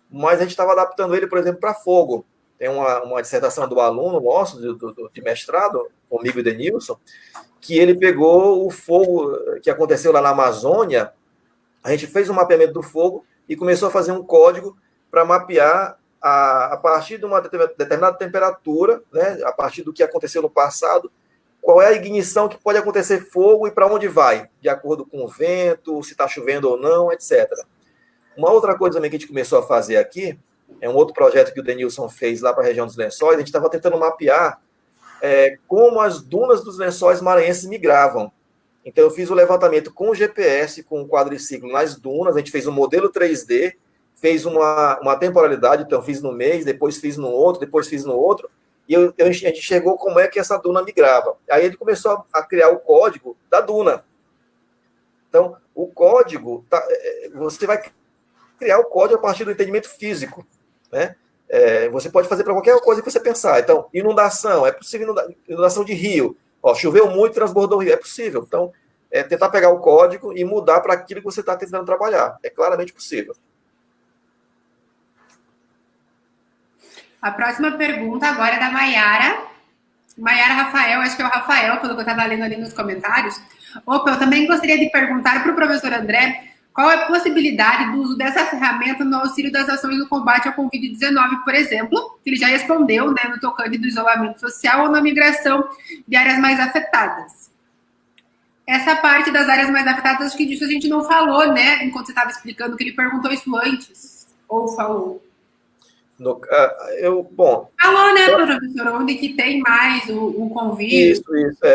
mas a gente estava adaptando ele, por exemplo, para fogo. Tem uma dissertação do aluno nosso, de mestrado, comigo e Denilson, que ele pegou o fogo que aconteceu lá na Amazônia, a gente fez um mapeamento do fogo e começou a fazer um código para mapear a partir de uma determinada temperatura, né, a partir do que aconteceu no passado, qual é a ignição que pode acontecer fogo e para onde vai, de acordo com o vento, se está chovendo ou não, etc. Uma outra coisa também que a gente começou a fazer aqui, é um outro projeto que o Denilson fez lá para a região dos Lençóis, a gente estava tentando mapear como as dunas dos Lençóis maranhenses migravam. Então, eu fiz o levantamento com o GPS, com o quadriciclo nas dunas, a gente fez um modelo 3D, fez uma temporalidade, então fiz no mês, depois fiz no outro, depois fiz no outro, e a gente chegou como é que essa duna migrava. Aí ele começou a criar o código da duna. Então, o código, você vai criar o código a partir do entendimento físico, né? Você pode fazer para qualquer coisa que você pensar. Então, inundação, é possível inundação de rio. Choveu muito, transbordou o rio, é possível. Então, tentar pegar o código e mudar para aquilo que você está tentando trabalhar. É claramente possível. A próxima pergunta agora é da Maiara. Maiara Rafael, acho que é o Rafael, pelo que eu estava lendo ali nos comentários. Opa, eu também gostaria de perguntar para o professor André qual é a possibilidade do uso dessa ferramenta no auxílio das ações no combate ao Covid-19, por exemplo, que ele já respondeu, né, no tocante do isolamento social ou na migração de áreas mais afetadas. Essa parte das áreas mais afetadas, acho que disso a gente não falou, né, enquanto você estava explicando, que ele perguntou isso antes, ou falou? Falou, né, professor, onde que tem mais o convívio? Isso.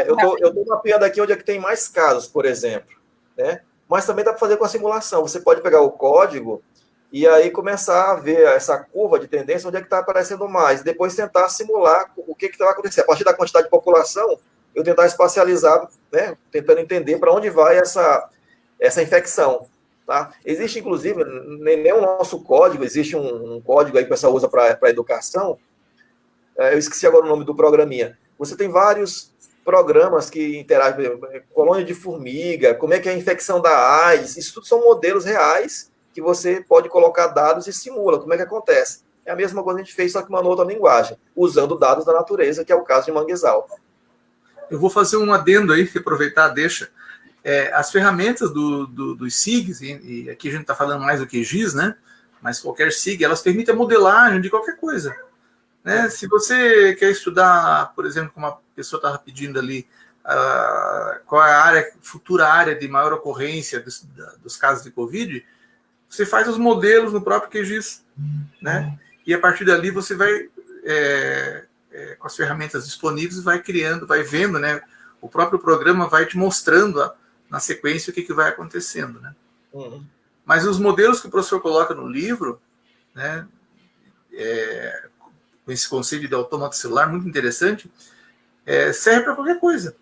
Eu estou mapeando aqui onde é que tem mais casos, por exemplo, né? Mas também dá para fazer com a simulação. Você pode pegar o código e aí começar a ver essa curva de tendência, onde é que está aparecendo mais, depois tentar simular o que vai acontecer. A partir da quantidade de população, eu tentar espacializar, né, tentando entender para onde vai essa infecção. Tá? Existe, inclusive, nem o nosso código, existe um código aí que o pessoal usa para educação, eu esqueci agora o nome do programinha. Você tem vários programas que interagem, colônia de formiga, como é que é a infecção da AIDS, isso tudo são modelos reais que você pode colocar dados e simula como é que acontece. É a mesma coisa que a gente fez, só que uma outra linguagem, usando dados da natureza, que é o caso de manguezal. Eu vou fazer um adendo aí, que aproveitar, deixa. As ferramentas dos SIGs, e aqui a gente está falando mais do que GIS, né? Mas qualquer SIG, elas permitem a modelagem de qualquer coisa. Né? Se você quer estudar, por exemplo, como a pessoa estava pedindo ali, qual é a futura área de maior ocorrência dos casos de Covid, você faz os modelos no próprio QGIS, né? E a partir dali você vai, com as ferramentas disponíveis, vai criando, vai vendo, né? O próprio programa vai te mostrando na sequência o que vai acontecendo, né? Uhum. Mas os modelos que o professor coloca no livro, né? Com esse conceito de autômato celular, muito interessante, serve para qualquer coisa.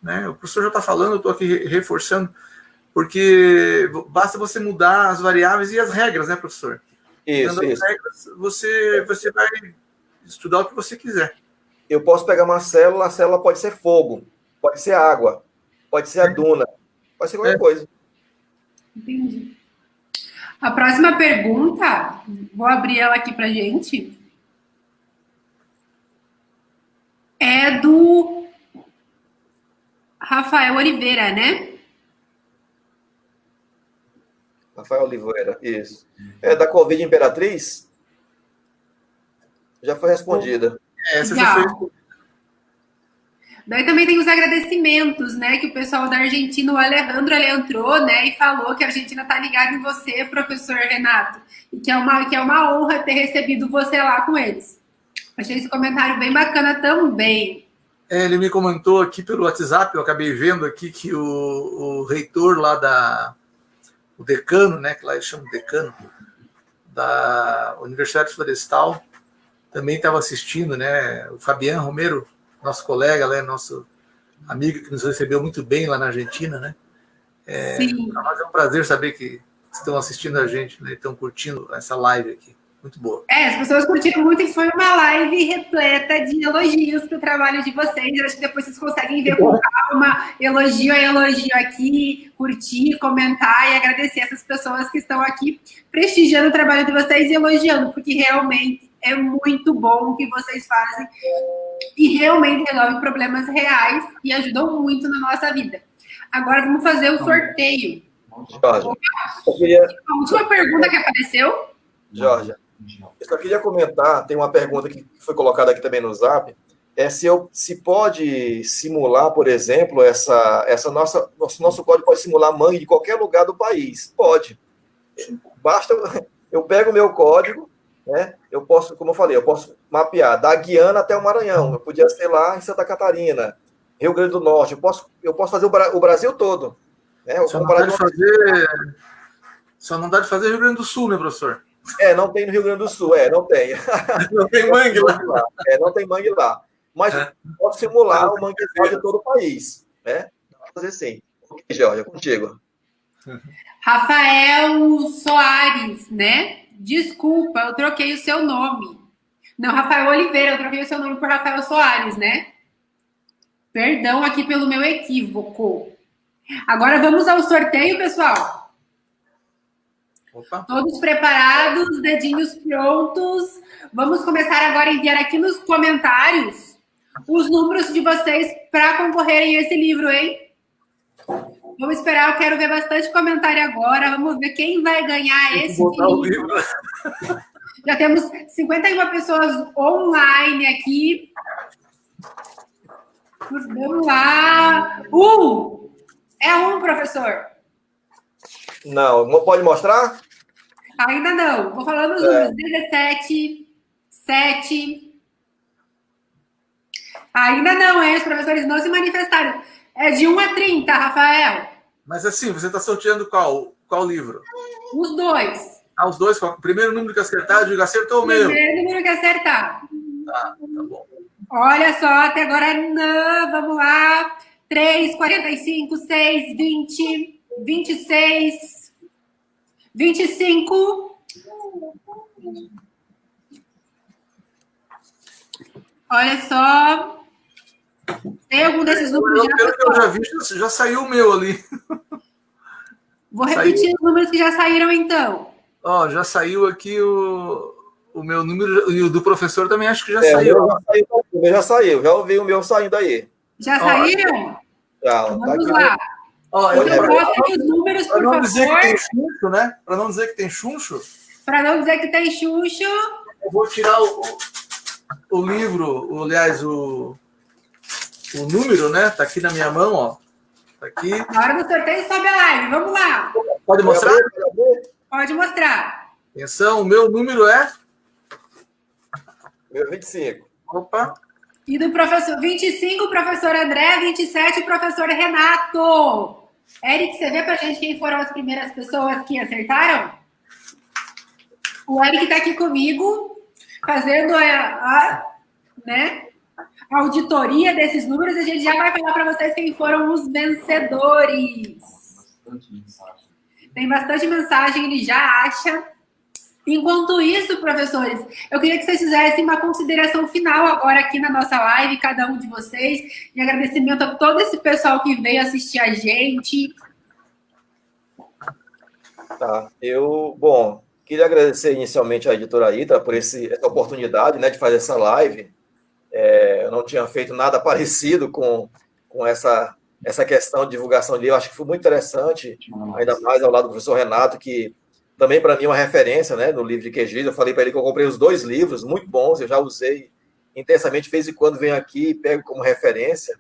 Né? O professor já está falando, eu estou aqui reforçando, porque basta você mudar as variáveis e as regras, né, professor? Isso. As regras, você vai estudar o que você quiser. Eu posso pegar uma célula, a célula pode ser fogo, pode ser água, pode ser a duna, pode ser qualquer coisa. Entendi. A próxima pergunta, vou abrir ela aqui para gente, é do Rafael Oliveira, né? Rafael Oliveira, isso. É da Covid Imperatriz? Já foi respondida. Essa já foi respondida. Daí também tem os agradecimentos, né? Que o pessoal da Argentina, o Alejandro, ele entrou, né? E falou que a Argentina tá ligada em você, professor Renato. E que é uma honra ter recebido você lá com eles. Achei esse comentário bem bacana também. Ele me comentou aqui pelo WhatsApp, eu acabei vendo aqui que o reitor lá o decano, né, que lá eles chamam de decano, da Universidade Florestal, também estava assistindo, né, o Fabián Romero, nosso colega, né, nosso amigo que nos recebeu muito bem lá na Argentina, né. Sim. Para nós é um prazer saber que estão assistindo a gente, né, estão curtindo essa live aqui. Muito boa. As pessoas curtiram muito e foi uma live repleta de elogios para o trabalho de vocês. Eu acho que depois vocês conseguem ver com calma, elogio a elogio aqui, curtir, comentar e agradecer essas pessoas que estão aqui prestigiando o trabalho de vocês e elogiando, porque realmente é muito bom o que vocês fazem e realmente resolve problemas reais e ajudam muito na nossa vida. Agora vamos fazer o sorteio. Jorge, A última pergunta que apareceu. Jorge, eu só queria comentar, tem uma pergunta que foi colocada aqui também no Zap, se pode simular, por exemplo, nosso código pode simular mangue de qualquer lugar do país. Pode. Basta, eu pego o meu código, né? Eu posso, como eu falei, eu posso mapear da Guiana até o Maranhão, eu podia ser lá em Santa Catarina, Rio Grande do Norte, eu posso fazer o Brasil todo. Né? Só não dá de fazer Rio Grande do Sul, né, professor? Não tem no Rio Grande do Sul, não tem. Não tem mangue lá. Não tem mangue lá. Mas posso simular o manguezal de todo o país. Né? Dá para fazer sim. Ok, Jorge, contigo. Rafael Soares, né? Desculpa, eu troquei o seu nome. Não, Rafael Oliveira, eu troquei o seu nome por Rafael Soares, né? Perdão aqui pelo meu equívoco. Agora vamos ao sorteio, pessoal. Opa. Todos preparados, dedinhos prontos. Vamos começar agora a enviar aqui nos comentários os números de vocês para concorrerem a esse livro, hein? Vamos esperar, eu quero ver bastante comentário agora. Vamos ver quem vai ganhar esse livro. Já temos 51 pessoas online aqui. Vamos lá. É professor. Não, pode mostrar? Ainda não. Vou falando os números. 17, 7. Ainda não, hein? Os professores não se manifestaram. É de 1 a 30, Rafael. Mas assim, você está sorteando qual livro? Os dois. Os dois. O primeiro número que acertar, diga, acertou o meu. Primeiro número que acertar. Tá bom. Olha só, até agora não. Vamos lá. 3, 45, 6, 20, 26, 25. Olha só. Tem algum desses números já? Pelo que eu já vi, já saiu o meu ali. Vou repetir os números que já saíram, então. Já saiu aqui o meu número, e o do professor também acho que já saiu. O meu já saiu, já ouvi o meu saindo aí. Já saíram? Já, vamos lá. Então, mostre os números, por favor. Para não dizer que tem chuncho, né? Para não dizer que tem chuncho. Para não dizer que tem chuncho. Eu vou tirar o livro, aliás, o número, né? Tá aqui na minha mão, ó. Tá aqui. Na hora do sorteio sobe a live. Vamos lá. Pode mostrar? Pode mostrar. Atenção, o meu número é? Meu 25. Opa. E do professor 25, o professor André, 27, o professor Renato. Eric, você vê pra gente quem foram as primeiras pessoas que acertaram? O Eric tá aqui comigo, fazendo a auditoria desses números. A gente já vai falar para vocês quem foram os vencedores. Tem bastante mensagem, ele já acha. Enquanto isso, professores, eu queria que vocês fizessem uma consideração final agora aqui na nossa live, cada um de vocês, de agradecimento a todo esse pessoal que veio assistir a gente. Tá, queria agradecer inicialmente à editora Itra por essa oportunidade, né, de fazer essa live. Eu não tinha feito nada parecido com essa questão de divulgação de livro. Acho que foi muito interessante, ainda mais ao lado do professor Renato, que também para mim é uma referência, né, no livro de QGIS. Eu falei para ele que eu comprei os 2 livros, muito bons, eu já usei intensamente, de vez em quando venho aqui e pego como referência.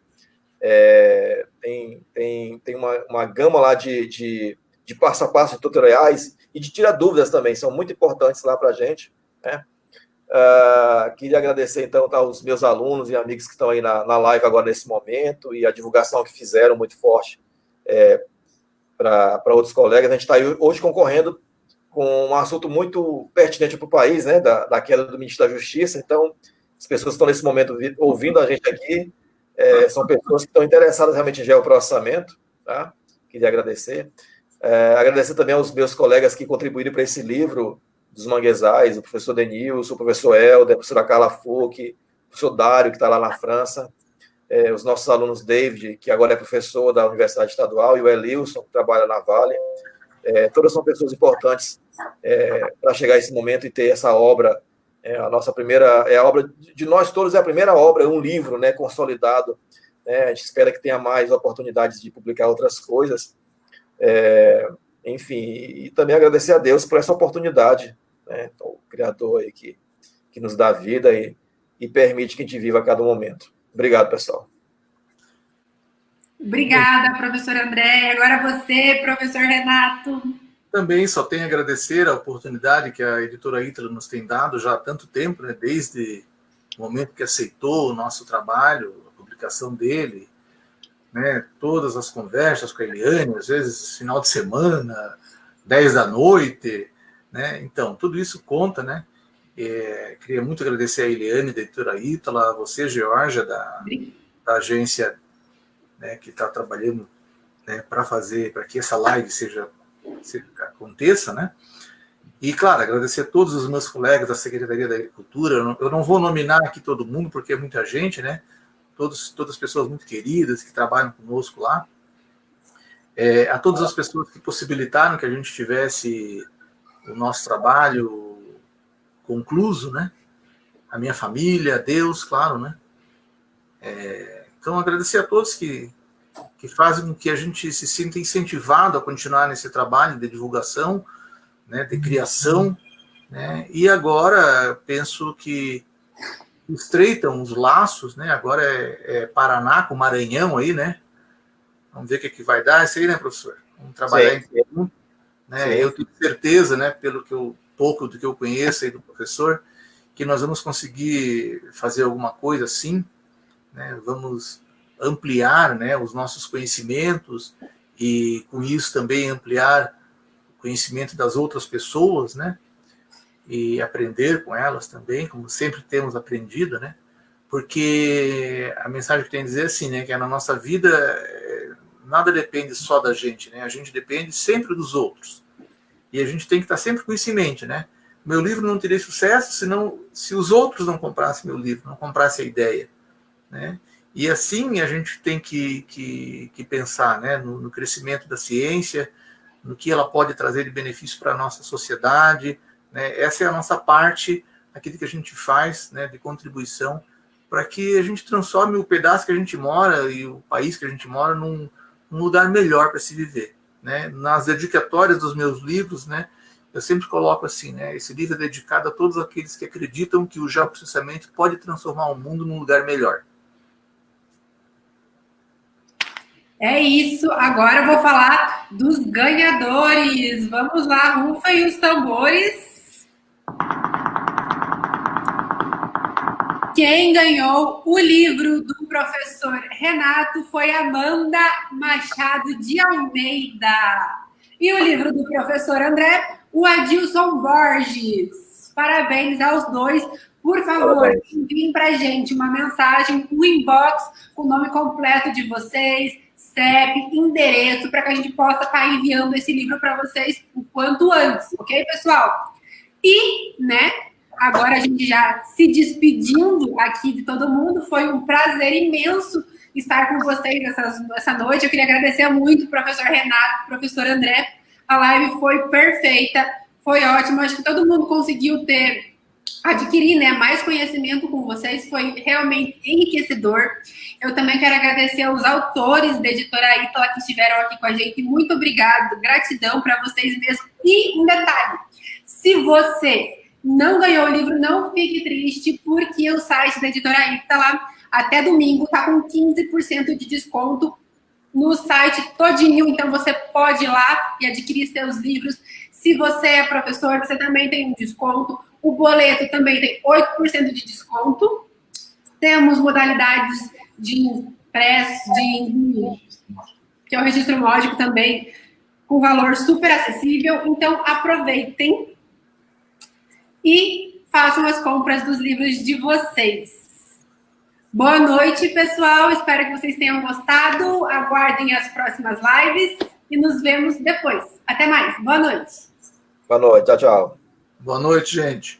Tem uma gama lá de passo a passo de tutoriais e de tirar dúvidas também, são muito importantes lá para a gente, né? Queria agradecer, então, aos meus alunos e amigos que estão aí na live agora nesse momento, e a divulgação que fizeram muito forte para outros colegas. A gente está hoje concorrendo com um assunto muito pertinente para o país, né, da queda do ministro da Justiça. Então, as pessoas que estão nesse momento ouvindo a gente aqui são pessoas que estão interessadas realmente em geoprocessamento, tá? Queria agradecer. Agradecer também aos meus colegas que contribuíram para esse livro dos manguezais, o professor Denilson, o professor Helder, a professora Carla Fouque, o professor Dário, que está lá na França, os nossos alunos David, que agora é professor da Universidade Estadual, e o Elilson, que trabalha na Vale. Todas são pessoas importantes para chegar a esse momento e ter essa obra. A nossa primeira, a obra de nós todos, é a primeira obra, um livro, né, consolidado. A gente espera que tenha mais oportunidades de publicar outras coisas. Enfim, e também agradecer a Deus por essa oportunidade, né? Então, o Criador aí que nos dá vida e permite que a gente viva a cada momento. Obrigado, pessoal. Obrigada, professor André. Agora você, professor Renato. Também só tenho a agradecer a oportunidade que a editora Itra nos tem dado já há tanto tempo, né? Desde o momento que aceitou o nosso trabalho, a publicação dele, né, todas as conversas com a Eliane, às vezes final de semana, 10 da noite, né? Então, tudo isso conta, né? Queria muito agradecer a Eliane, da editora Ítala, a você, Georgia, da agência, né, que está trabalhando, né, para que essa live aconteça, né? E, claro, agradecer a todos os meus colegas da Secretaria da Agricultura. Eu não vou nominar aqui todo mundo, porque é muita gente, né? Todas as pessoas muito queridas que trabalham conosco lá, a todas as pessoas que possibilitaram que a gente tivesse o nosso trabalho concluso, né? A minha família, a Deus, claro, né? Então, agradecer a todos que fazem com que a gente se sinta incentivado a continuar nesse trabalho de divulgação, né? De criação, né? E agora, penso que estreitam os laços, né? Agora é Paraná com Maranhão aí, né? Vamos ver o que vai dar isso aí, né, professor? Vamos trabalhar em conjunto, né? Eu tenho certeza, né, pelo pouco do que eu conheço aí do professor, que nós vamos conseguir fazer alguma coisa assim, né? Vamos ampliar, né, os nossos conhecimentos e com isso também ampliar conhecimento das outras pessoas, né? E aprender com elas também, como sempre temos aprendido, né? Porque a mensagem que tem a dizer é assim, né? Que na nossa vida nada depende só da gente, né? A gente depende sempre dos outros. E a gente tem que estar sempre com isso em mente, né? Meu livro não teria sucesso se os outros não comprassem meu livro, não comprassem a ideia, né? E assim a gente tem que pensar, né? No crescimento da ciência, no que ela pode trazer de benefício para a nossa sociedade, né? Essa é a nossa parte, aquilo que a gente faz, né, de contribuição, para que a gente transforme o pedaço que a gente mora e o país que a gente mora num lugar melhor para se viver, né? Nas dedicatórias dos meus livros, né, eu sempre coloco assim, né, esse livro é dedicado a todos aqueles que acreditam que o geoprocessamento pode transformar o mundo num lugar melhor. É isso, agora eu vou falar dos ganhadores. Vamos lá, rufem os tambores. Quem ganhou o livro do professor Renato foi Amanda Machado de Almeida. E o livro do professor André, o Adilson Borges. Parabéns aos dois. Por favor, enviem para a gente uma mensagem, um inbox com o nome completo de vocês, CEP, endereço, para que a gente possa estar enviando esse livro para vocês o quanto antes, ok, pessoal? E, né, agora a gente já se despedindo aqui de todo mundo, foi um prazer imenso estar com vocês essa noite. Eu queria agradecer muito o professor Renato, o professor André. A live foi perfeita, foi ótima. Acho que todo mundo conseguiu adquirir, né, mais conhecimento com vocês, foi realmente enriquecedor. Eu também quero agradecer aos autores da Editora Ítala que estiveram aqui com a gente. Muito obrigado, gratidão para vocês mesmos. E um detalhe, se você não ganhou o livro, não fique triste, porque o site da Editora Ítala, até domingo, está com 15% de desconto no site todinho, então você pode ir lá e adquirir seus livros. Se você é professor, você também tem um desconto. O boleto também tem 8% de desconto. Temos modalidades de impresso, que é o registro módico também, com valor super acessível. Então, aproveitem e façam as compras dos livros de vocês. Boa noite, pessoal. Espero que vocês tenham gostado. Aguardem as próximas lives e nos vemos depois. Até mais. Boa noite. Boa noite. Tchau, tchau. Boa noite, gente.